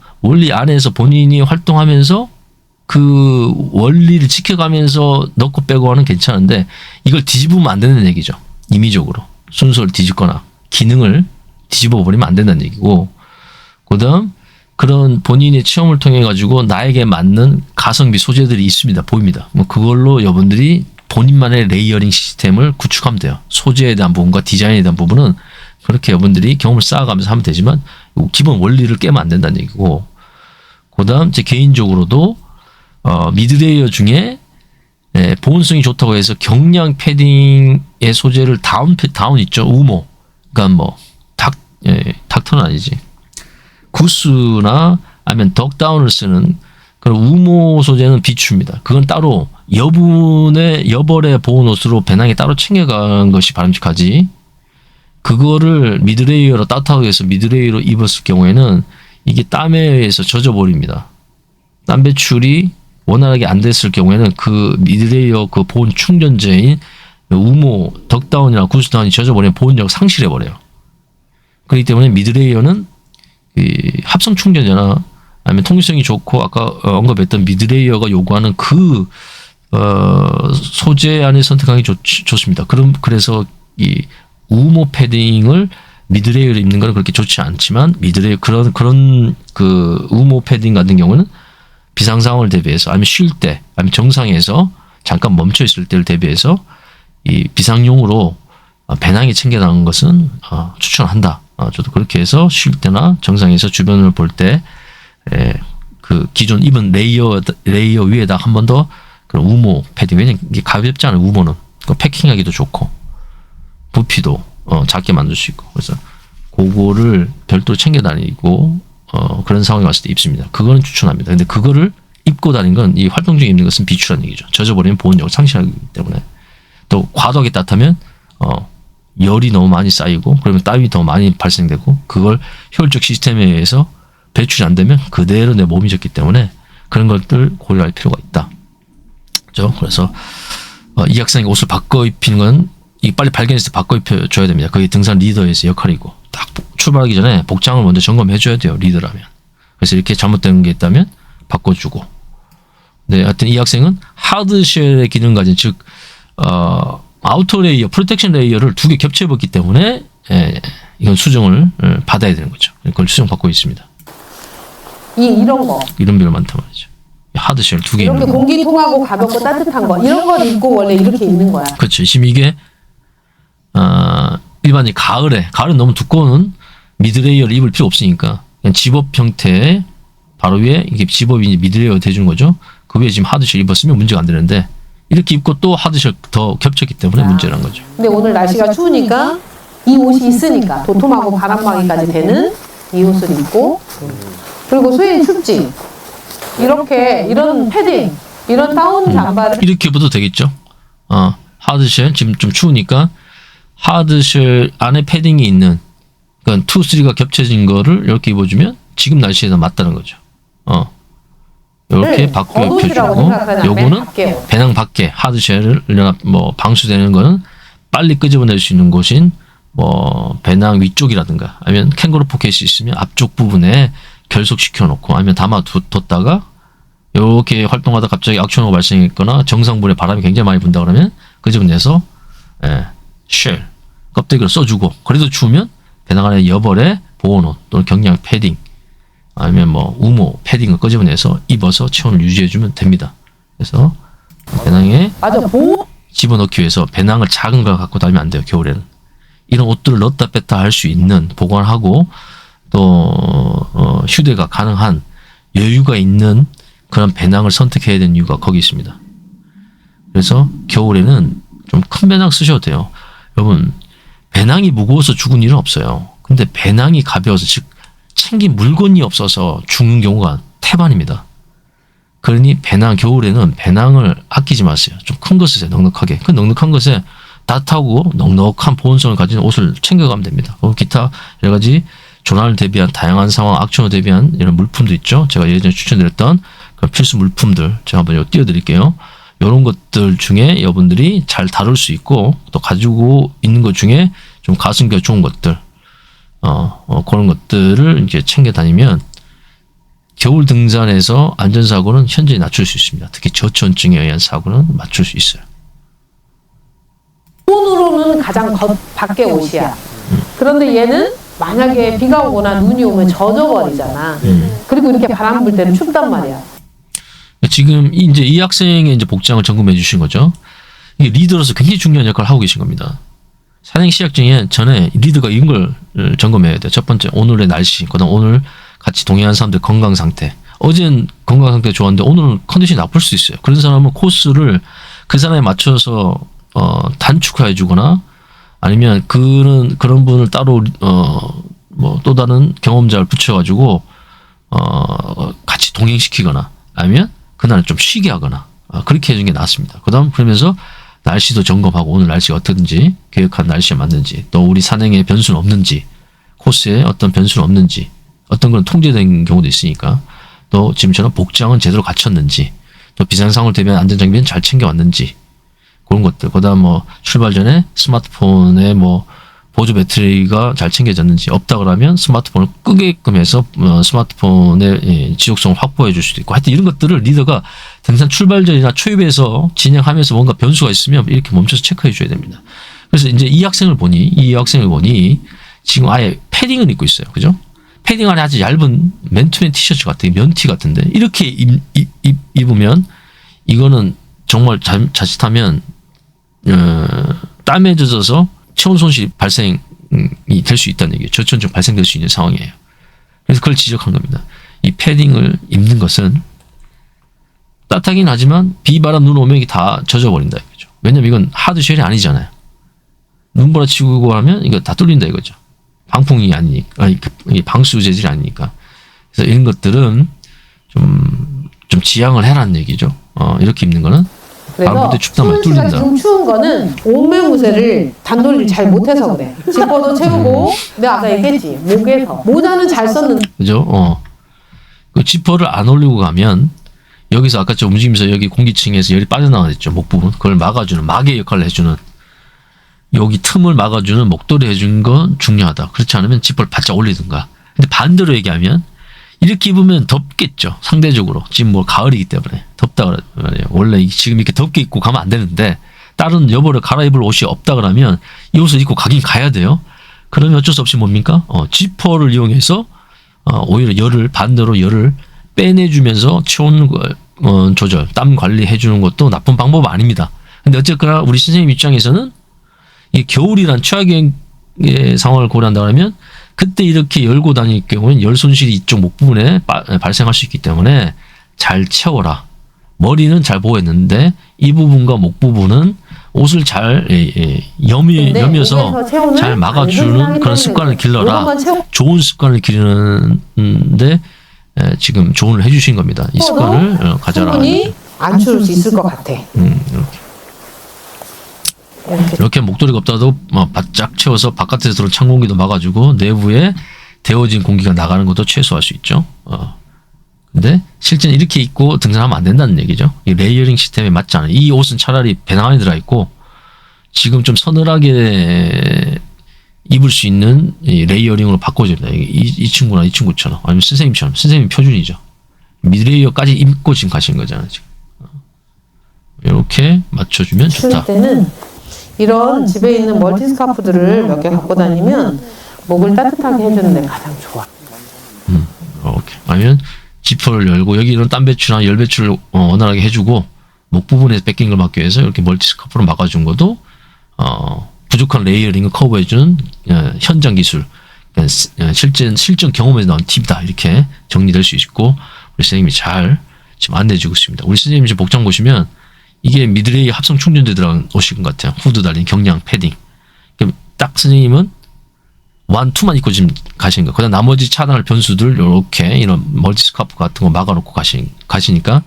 본인이 활동하면서 그 원리를 지켜가면서 넣고 빼고 하는 괜찮은데 이걸 뒤집으면 안 되는 얘기죠. 임의적으로 순서를 뒤집거나 기능을 뒤집어 버리면 안 된다는 얘기고, 그다음 그런 본인의 체험을 통해 가지고 나에게 맞는 가성비 소재들이 있습니다. 보입니다. 뭐 그걸로 여러분들이 본인만의 레이어링 시스템을 구축하면 돼요. 소재에 대한 부분과 디자인에 대한 부분은 그렇게 여러분들이 경험을 쌓아가면서 하면 되지만 기본 원리를 깨면 안 된다는 얘기고, 그다음 제 개인적으로도 미드레이어 중에 보온성이 좋다고 해서 경량 패딩의 소재를 다운 있죠. 우모. 그러니까 뭐 닥터는 아니지. 구스나 아니면 덕다운을 쓰는 그런 우모 소재는 비추입니다. 그건 따로 여벌의 보온 옷으로 배낭에 따로 챙겨간 것이 바람직하지. 그거를 미드레이어로 따뜻하게 해서 미드레이어로 입었을 경우에는 이게 땀에 의해서 젖어버립니다. 땀 배출이 원활하게 안 됐을 경우에는 그 미드레이어 그 보온 충전재인 우모, 덕다운이나 구스다운이 젖어버리면 보온력 상실해버려요. 그렇기 때문에 미드레이어는 이 합성 충전재나 아니면 통기성이 좋고 아까 언급했던 미드레이어가 요구하는 그 소재 안에 선택하기 좋습니다. 그래서 이 우모 패딩을 미드레이어로 입는 건 그렇게 좋지 않지만 미드레이어 그런 그 우모 패딩 같은 경우는 비상 상황을 대비해서 아니면 쉴 때 아니면 정상에서 잠깐 멈춰 있을 때를 대비해서 이 비상용으로 배낭에 챙겨나가는 것은 추천한다. 저도 그렇게 해서 쉴 때나 정상에서 주변을 볼 때 그 기존 입은 레이어 위에다 한 번 더 그런 우모 패딩, 왜냐면 이게 가볍잖아요. 우모는 패킹하기도 좋고 부피도 작게 만들 수 있고, 그래서 그거를 별도로 챙겨 다니고 그런 상황이 왔을 때 입습니다. 그거는 추천합니다. 근데 그거를 입고 다니는 건 이 활동 중에 입는 것은 비추라는 얘기죠. 젖어버리면 보온력을 상실하기 때문에. 또 과도하게 따뜻하면 열이 너무 많이 쌓이고 그러면 땀이 더 많이 발생되고 그걸 효율적 시스템에 의해서 배출이 안 되면 그대로 내 몸이 젖기 때문에 그런 것들 고려할 필요가 있다. 그렇죠? 그래서 이 학생이 옷을 바꿔 입히는 건 빨리 발견했을 때 바꿔 입혀줘야 됩니다. 그게 등산 리더의 역할이고 딱 출발하기 전에 복장을 먼저 점검해줘야 돼요. 리더라면. 그래서 이렇게 잘못된 게 있다면 바꿔주고. 네, 하여튼 이 학생은 하드쉘의 기능 가진 즉 아우터 레이어, 프로텍션 레이어를 2개 겹쳐 입었기 때문에 이건 수정을 받아야 되는 거죠. 그걸 수정받고 있습니다. 이런 거. 이런 별로 많단 말이죠. 하드쉘 2개 이렇게 입는 거. 공기 통하고 가볍고 따뜻한 거 이런 걸 입고 원래 이렇게 입는 거야. 그렇죠. 지금 이게 일반적인 가을은 너무 두꺼운 미드레이어를 입을 필요 없으니까 그냥 집업 형태의 바로 위에 이게 집업이 이제 미드레이어가 돼주는 거죠. 그 위에 지금 하드쉘 입었으면 문제가 안 되는데 이렇게 입고 또 하드쉘 더 겹쳤기 때문에 문제란 거죠. 근데 오늘 날씨가 추우니까 이 옷이 있으니까 도톰하고 바람막이까지 되는 이 옷을 입고, 그리고 수인 춥지. 이런 패딩, 이런 다운 잠바를 이렇게 입어도 되겠죠. 하드쉘 지금 좀 추우니까 하드쉘 안에 패딩이 있는 그러니까 2, 3가 겹쳐진 거를 이렇게 입어주면 지금 날씨에 더 맞다는 거죠. 이렇게 바꿔 입혀주고, 요거는 배낭 밖에 하드쉘을 뭐 방수되는 거는 빨리 끄집어낼 수 있는 곳인 뭐 배낭 위쪽이라든가 아니면 캥거루 포켓이 있으면 앞쪽 부분에 결속시켜 놓고 아니면 담아뒀다가 이렇게 활동하다 갑자기 악천후가 발생했거나 정상분의 바람이 굉장히 많이 분다 그러면 끄집어내서 쉘 껍데기를 써주고, 그래도 추우면 배낭 안에 여벌의 보온옷 또는 경량 패딩 아니면 뭐 우모 패딩을 끄집어내서 입어서 체온을 유지해주면 됩니다. 그래서 배낭에 집어넣기 위해서 배낭을 작은 걸 갖고 다니면 안 돼요. 겨울에는 이런 옷들을 넣었다 뺐다 할 수 있는 보관하고 또 휴대가 가능한 여유가 있는 그런 배낭을 선택해야 되는 이유가 거기 있습니다. 그래서 겨울에는 좀 큰 배낭 쓰셔도 돼요. 여러분, 배낭이 무거워서 죽은 일은 없어요. 근데 배낭이 가벼워서, 즉 챙긴 물건이 없어서 죽는 경우가 태반입니다. 그러니 겨울에는 배낭을 아끼지 마세요. 좀 큰 거 쓰세요. 넉넉하게. 그 넉넉한 것에 따뜻하고 넉넉한 보온성을 가진 옷을 챙겨가면 됩니다. 기타 여러 가지 조난을 대비한 다양한 상황, 악천후 대비한 이런 물품도 있죠. 제가 예전에 추천드렸던 그런 필수 물품들 제가 한번 띄워드릴게요. 이런 것들 중에 여러분들이 잘 다룰 수 있고 또 가지고 있는 것 중에 좀 가성비가 좋은 것들, 그런 것들을 이제 챙겨 다니면 겨울 등산에서 안전사고는 현저히 낮출 수 있습니다. 특히 저체온증에 의한 사고는 맞출 수 있어요. 기본으로는 가장 밖에 옷이야. 그런데 얘는 만약에 비가 오거나 눈이 오면 젖어버리잖아. 그리고 이렇게 바람 불 때는 춥단 말이야. 지금 이제 이 학생의 이제 복장을 점검해 주신 거죠. 이게 리더로서 굉장히 중요한 역할을 하고 계신 겁니다. 산행 시작 전에 리더가 이런 걸 점검해야 돼요. 첫 번째, 오늘의 날씨, 그다음 오늘 같이 동행한 사람들 건강 상태. 어제는 건강 상태가 좋았는데 오늘은 컨디션이 나쁠 수 있어요. 그런 사람은 코스를 그 사람에 맞춰서 단축해 주거나 아니면 그런 분을 따로 뭐 또 다른 경험자를 붙여가지고 같이 동행시키거나 아니면 그날 좀 쉬게 하거나 그렇게 해주는 게 낫습니다. 그다음 그러면서 날씨도 점검하고 오늘 날씨가 어떤지 계획한 날씨에 맞는지 또 우리 산행에 변수는 없는지 코스에 어떤 변수는 없는지 어떤 건 통제된 경우도 있으니까 또 지금처럼 복장은 제대로 갖췄는지 또 비상상황을 대비한 안전장비는 잘 챙겨왔는지 그런 것들. 그다음 뭐 출발 전에 스마트폰에 뭐 보조 배터리가 잘 챙겨졌는지 없다 그러면 스마트폰을 끄게끔 해서 스마트폰의 지속성을 확보해 줄 수도 있고 하여튼 이런 것들을 리더가 등산 출발 전이나 초입에서 진행하면서 뭔가 변수가 있으면 이렇게 멈춰서 체크해 줘야 됩니다. 그래서 이제 이 학생을 보니 지금 아예 패딩을 입고 있어요. 그죠? 패딩 안에 아주 얇은 맨투맨 티셔츠 같아요. 면티 같은데 이렇게 입으면 이거는 정말 자칫하면 땀에 젖어서 체온 손실이 발생이 될 수 있다는 얘기예요. 저체온증 발생될 수 있는 상황이에요. 그래서 그걸 지적한 겁니다. 이 패딩을 입는 것은 따뜻하긴 하지만 비바람 눈 오면 이게 다 젖어버린다 이거죠. 왜냐면 이건 하드쉘이 아니잖아요. 눈보라 치고 하면 이거 다 뚫린다 이거죠. 방풍이 아니니까, 방수 재질이 아니니까. 그래서 이런 것들은 좀 지양을 해라는 얘기죠. 이렇게 입는 거는 그래서 수은 씨가 지금 추운 거는 옷매무새를 단돌이를 잘 못해서 그래. 지퍼도 채우고 내가 아까 얘기했지. 목에서 모자는 잘 썼는데 그죠? 그 지퍼를 안 올리고 가면 여기서 아까 저 움직이면서 여기 공기층에서 열이 빠져나가겠죠. 목 부분 그걸 막아주는 막의 역할을 해주는 여기 틈을 막아주는 목도리 해주는 건 중요하다. 그렇지 않으면 지퍼를 바짝 올리든가. 근데 반대로 얘기하면 이렇게 입으면 덥겠죠. 상대적으로. 지금 뭐 가을이기 때문에 덥다 그래요. 원래 지금 이렇게 덥게 입고 가면 안 되는데 다른 여벌을 갈아입을 옷이 없다 그러면 이 옷을 입고 가긴 가야 돼요. 그러면 어쩔 수 없이 뭡니까? 지퍼를 이용해서 오히려 반대로 열을 빼내주면서 체온 조절, 땀 관리해 주는 것도 나쁜 방법 아닙니다. 근데 어쨌거나 우리 선생님 입장에서는 이 겨울이란 최악의 상황을 고려한다 그러면 그때 이렇게 열고 다닐 경우에는 열 손실이 이쪽 목 부분에 발생할 수 있기 때문에 잘 채워라. 머리는 잘 보호했는데 이 부분과 목 부분은 옷을 잘 여며서 잘 막아주는 그런 습관을 길러라. 좋은 습관을 기르는데 지금 조언을 해주신 겁니다. 이 습관을 가져라. 충분히 안 추울 수 있을 것 같아. 이렇게 목도리가 없다도 바짝 채워서 바깥에서 들어온 찬 공기도 막아주고 내부에 데워진 공기가 나가는 것도 최소화할 수 있죠. 근데 실제는 이렇게 입고 등산하면 안 된다는 얘기죠. 이 레이어링 시스템에 맞지 않아요. 이 옷은 차라리 배낭 안에 들어있고 지금 좀 서늘하게 입을 수 있는 이 레이어링으로 바꿔줘야 됩니다. 이 친구나 이 친구처럼 아니면 선생님처럼 선생님 표준이죠. 미드레이어까지 입고 지금 가시는 거잖아요. 지금. 이렇게 맞춰주면 좋다. 추울 때는 이런 집에 있는 멀티 스카프들을 몇 개 갖고 다니면 목을 따뜻하게 해주는 데 가장 좋아. 오케이. 아니면 지퍼를 열고 여기 이런 땀 배출이나 열 배출을 원활하게 해주고 목 부분에서 뺏긴 걸 막기 위해서 이렇게 멀티 스카프로 막아준 것도 부족한 레이어링을 커버해주는 현장 기술. 실전 경험에서 나온 팁이다. 이렇게 정리될 수 있고 우리 선생님이 잘 지금 안내해주고 있습니다. 우리 선생님 지금 복장 보시면 이게 미드레이 합성 충전대 들어간 옷인 것 같아요. 후드 달린 경량 패딩. 딱 선생님은 1, 2만 입고 지금 가시는 거예요. 그다음 나머지 차단할 변수들 이렇게 이런 멀티스카프 같은 거 막아놓고 가시니까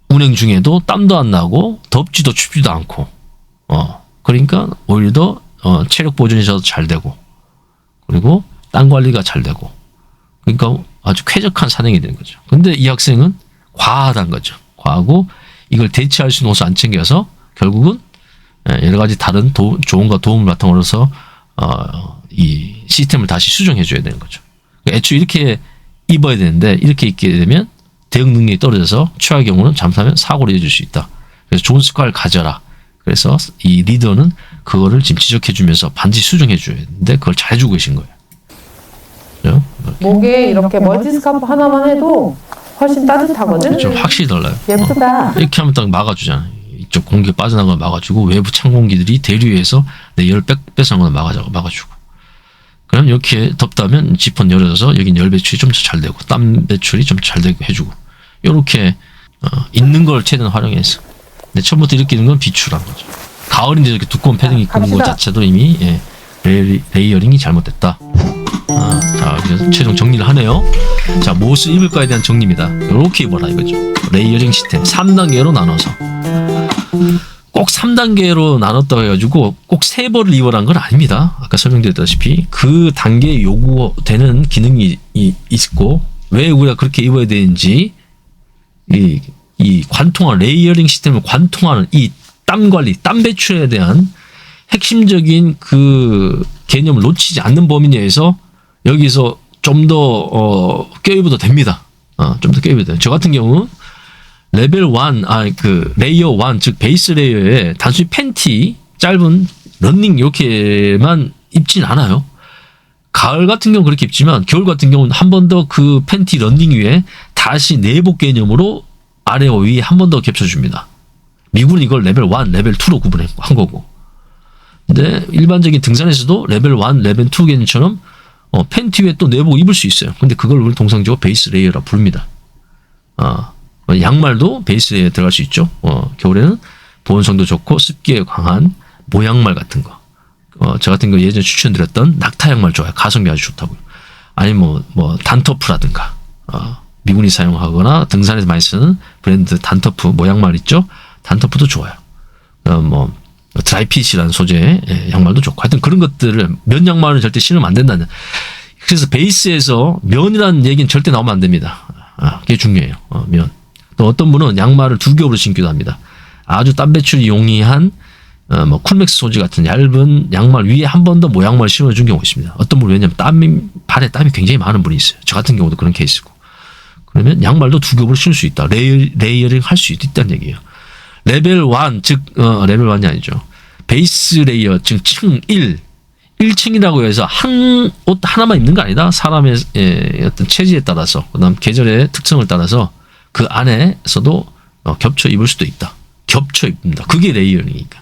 운행 중에도 땀도 안 나고 덥지도 춥지도 않고 그러니까 오히려 더 체력 보존이 잘 되고 그리고 땀 관리가 잘 되고 그러니까 아주 쾌적한 산행이 되는 거죠. 근데 이 학생은 과하다는 거죠. 과하고 이걸 대체할 수 있는 옷을 안 챙겨서 결국은 여러 가지 다른 조언과 도움을 바탕으로 해서 이 시스템을 다시 수정해 줘야 되는 거죠. 그러니까 애초에 이렇게 입어야 되는데 이렇게 입게 되면 대응 능력이 떨어져서 최악의 경우는 잘못하면 사고를 이어질 수 있다. 그래서 좋은 습관을 가져라. 그래서 이 리더는 그거를 지금 지적해 주면서 반드시 수정해 줘야 되는데 그걸 잘 해주고 계신 거예요. 그렇죠? 목에 이렇게 멀티스카프 하나만 해도 훨씬 따뜻하거든. 좀 확실히 달라요. 예쁘다. 이렇게 하면 딱 막아주잖아요. 이쪽 공기가 빠져나가는 걸 막아주고 외부 찬 공기들이 대류해서 내 열을 뺏어나가는 걸 막아주고. 그럼 이렇게 덥다면 지퍼는 열어져서 여긴 열 배출이 좀 더 잘 되고 땀 배출이 좀 잘 되고 해주고 이렇게 있는 걸 최대한 활용해서. 근데 처음부터 이렇게 있는 건 비추란 거죠. 가을인데 이렇게 두꺼운 패딩 입고 있는 것 자체도 이미 레이어링이 잘못됐다. 자, 그래서 최종 정리를 하네요. 자, 무엇을 입을까에 대한 정리입니다. 이렇게 입어라 이거죠. 레이어링 시스템 3단계로 나눠서 꼭 3단계로 나눴다고 해가지고 꼭 3벌을 입으라는 건 아닙니다. 아까 설명드렸다시피 그 단계에 요구되는 기능이 있고 왜 우리가 그렇게 입어야 되는지 이 관통한 레이어링 시스템을 관통하는 이 땀 관리, 땀 배출에 대한 핵심적인 그 개념을 놓치지 않는 범위 내에서 여기서 좀 더 껴입어도 됩니다. 좀 더 껴입어도 돼요. 저 같은 경우 레벨 1, 그 레이어 1, 즉 베이스 레이어에 단순히 팬티, 짧은 런닝 이렇게만 입진 않아요. 가을 같은 경우는 그렇게 입지만 겨울 같은 경우는 한 번 더 그 팬티 런닝 위에 다시 내복 개념으로 아래와 위에 한 번 더 겹쳐줍니다. 미국은 이걸 레벨 1, 레벨 2로 구분한 거고. 근데 일반적인 등산에서도 레벨 1, 레벨 2 개념처럼 팬티 위에 또 내복 입을 수 있어요. 근데 그걸 우리 통상적으로 베이스 레이어라 부릅니다. 양말도 베이스 레이어에 들어갈 수 있죠. 겨울에는 보온성도 좋고 습기에 강한 모양말 같은 거. 저 같은 거 예전에 추천드렸던 낙타 양말 좋아요. 가성비 아주 좋다고요. 아니면 뭐 단터프라든가 미군이 사용하거나 등산에서 많이 쓰는 브랜드 단터프 모양말 있죠. 단터프도 좋아요. 뭐 드라이핏이라는 소재의 양말도 좋고 하여튼 그런 것들을 면 양말은 절대 신으면 안 된다는. 그래서 베이스에서 면이라는 얘기는 절대 나오면 안 됩니다. 그게 중요해요. 면. 또 어떤 분은 양말을 2겹으로 신기도 합니다. 아주 땀 배출이 용이한 뭐 쿨맥스 소재 같은 얇은 양말 위에 한 번 더 모양말 신어준 경우가 있습니다. 어떤 분은 왜냐면 발에 땀이 굉장히 많은 분이 있어요. 저 같은 경우도 그런 케이스고. 그러면 양말도 2겹으로 신을 수 있다. 레이어링 할 수 있다는 얘기예요. 레벨 1, 즉 레벨 1이 아니죠. 베이스 레이어, 즉 층 1층이라고 해서 한 옷 하나만 입는 거 아니다. 사람의 어떤 체질에 따라서, 그다음 계절의 특성을 따라서 그 안에서도 겹쳐 입을 수도 있다. 겹쳐 입는다. 그게 레이어링이니까.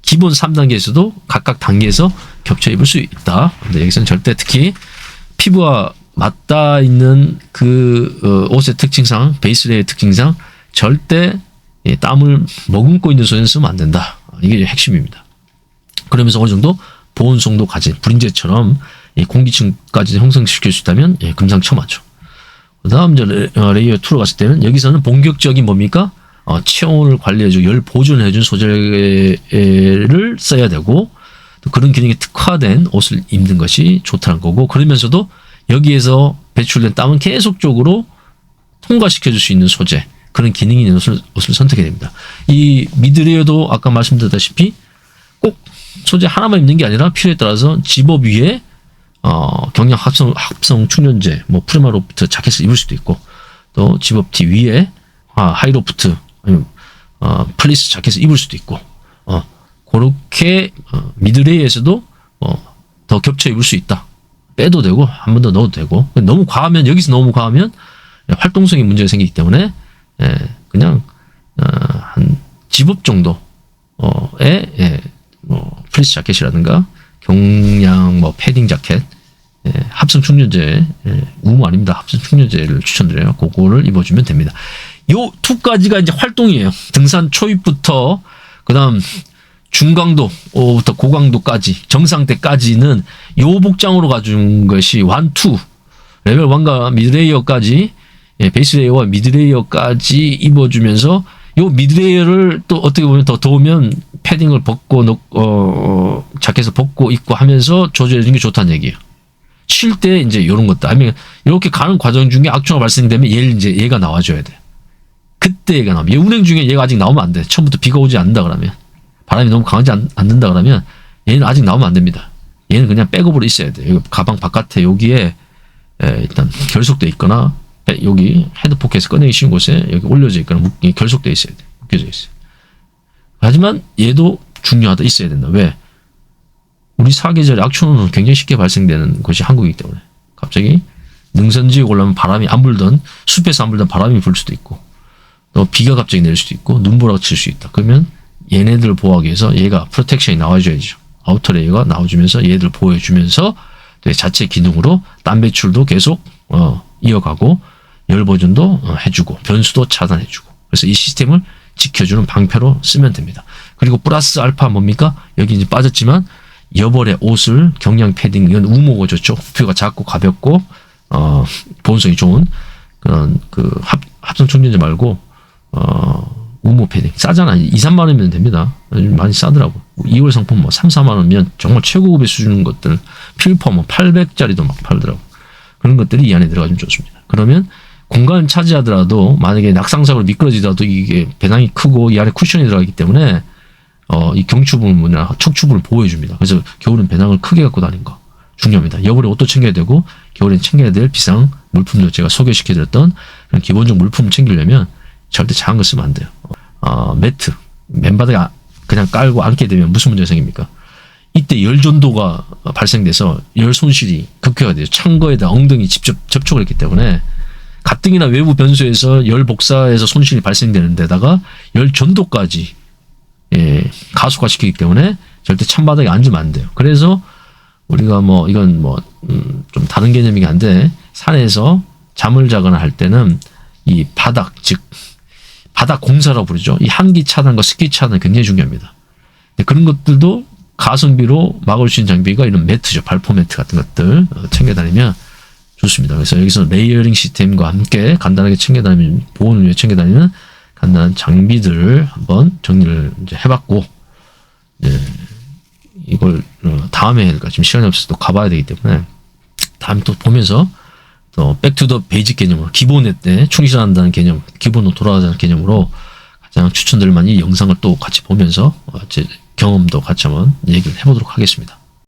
기본 3단계에서도 각각 단계에서 겹쳐 입을 수 있다. 근데 여기서는 절대 특히 피부와 맞닿아 있는 그 옷의 특징상, 베이스 레이어 특징상 절대 땀을 머금고 있는 소재는 쓰면 안 된다. 이게 핵심입니다. 그러면서 어느 정도 보온성도 가진 브린제처럼 공기층까지 형성시킬 수 있다면 금상첨화죠. 그 다음 이제 레이어 2로 갔을 때는 여기서는 본격적인 뭡니까? 체온을 관리해주고 열 보존을 해준 소재를 써야 되고 또 그런 기능이 특화된 옷을 입는 것이 좋다는 거고 그러면서도 여기에서 배출된 땀은 계속적으로 통과시켜줄 수 있는 소재 그런 기능이 있는 옷을 선택해야 됩니다. 이 미드레이어도 아까 말씀드렸다시피 꼭 소재 하나만 입는 게 아니라 필요에 따라서 집업 위에 경량 합성 충전재, 뭐 프리마로프트 자켓을 입을 수도 있고 또 집업 티 위에 하이로프트 아니면 플리스 자켓을 입을 수도 있고 그렇게 미드레이에서도 더 겹쳐 입을 수 있다. 빼도 되고 한 번 더 넣어도 되고 너무 과하면 여기서 너무 과하면 활동성에 문제가 생기기 때문에 그냥 한 집업 정도의 뭐 플리스 자켓이라든가 경량 뭐 패딩 자켓 합성 충전재, 우무 아닙니다. 합성 충전재를 추천드려요. 그거를 입어주면 됩니다. 요 두 가지가 이제 활동이에요. 등산 초입부터 그다음 중강도부터 고강도까지 정상 때까지는 요 복장으로 가준 것이 1, 2 레벨 1과 미드레이어까지 베이스 레이어와 미드레이어까지 입어주면서 요 미드레이어를 또 어떻게 보면 더 더우면 패딩을 벗고 자켓을 벗고 입고 하면서 조절해주는 게 좋다는 얘기예요. 쉴 때 이제 이런 것들 아니면 이렇게 가는 과정 중에 악충가 발생되면 얘가 나와줘야 돼. 그때 얘가 나오면 얘 운행 중에 얘가 아직 나오면 안 돼. 처음부터 비가 오지 않는다 그러면 바람이 너무 강하지 않는다 그러면 얘는 아직 나오면 안 됩니다. 얘는 그냥 백업으로 있어야 돼. 여기 가방 바깥에 여기에 일단 결속돼 있거나 여기 헤드 포켓에서 꺼내기 쉬운 곳에 여기 올려져 있거나 결속돼 있어야 돼. 묶여져 있어요. 하지만 얘도 중요하다 있어야 된다. 왜? 우리 사계절에 악천후는 굉장히 쉽게 발생되는 것이 한국이기 때문에 갑자기 능선지에 올라오면 바람이 안 불던 숲에서 안 불던 바람이 불 수도 있고 또 비가 갑자기 내릴 수도 있고 눈보라가 칠 수 있다. 그러면 얘네들 보호하기 위해서 얘가 프로텍션이 나와줘야죠. 아우터 레이어가 나와주면서 얘들 보호해주면서 자체 기능으로 땀 배출도 계속 이어가고 열 보존도 해주고 변수도 차단해주고 그래서 이 시스템을 지켜주는 방패로 쓰면 됩니다. 그리고 플러스 알파 뭡니까? 여기 이제 빠졌지만 여벌의 옷을 경량 패딩 이건 우모가 좋죠. 부피가 작고 가볍고 보온성이 좋은 그런 합성 충전재 말고 우모 패딩 싸잖아. 2, 3만 원이면 됩니다. 요즘 많이 싸더라고. 2월 상품 뭐 3, 4만 원이면 정말 최고급의 수준 것들 필퍼 뭐 800짜리도 막 팔더라고. 그런 것들이 이 안에 들어가면 좋습니다. 그러면 공간을 차지하더라도 만약에 낙상사고로 미끄러지더라도 이게 배낭이 크고 이 안에 쿠션이 들어가기 때문에 이 경추부분이나 척추부를 보호해 줍니다. 그래서 겨울은 배낭을 크게 갖고 다니는 거 중요합니다. 여벌에 옷도 챙겨야 되고 겨울엔 챙겨야 될 비상 물품도 제가 소개시켜 드렸던 그런 기본적 물품 챙기려면 절대 작은 거 쓰면 안 돼요. 매트 맨바닥에 그냥 깔고 앉게 되면 무슨 문제가 생깁니까? 이때 열 전도가 발생돼서 열 손실이 극화가 돼요. 창거에다 엉덩이 직접 접촉을 했기 때문에 가뜩이나 외부 변수에서 열 복사에서 손실이 발생되는 데다가 열 전도까지 가속화시키기 때문에 절대 찬바닥에 앉으면 안 돼요. 그래서 우리가 이건 좀 다른 개념이긴 한데 산에서 잠을 자거나 할 때는 이 바닥 즉 바닥 공사라고 부르죠. 이 한기 차단과 습기 차단 굉장히 중요합니다. 근데 그런 것들도 가성비로 막을 수 있는 장비가 이런 매트죠. 발포 매트 같은 것들 챙겨 다니면 좋습니다. 그래서 여기서 레이어링 시스템과 함께 간단하게 챙겨 다니면 보온을 위해 챙겨 다니는 간단한 장비들을 한번 정리를 이제 해봤고 이걸 다음에 해야 될까 지금 시간이 없어서 또 가봐야 되기 때문에 다음에 또 보면서 또 백투더 베이직 개념으로 기본에 때 충실한다는 개념, 기본으로 돌아가자는 개념으로 가장 추천드릴 만한 이 영상을 또 같이 보면서 제 경험도 같이 한번 얘기를 해보도록 하겠습니다.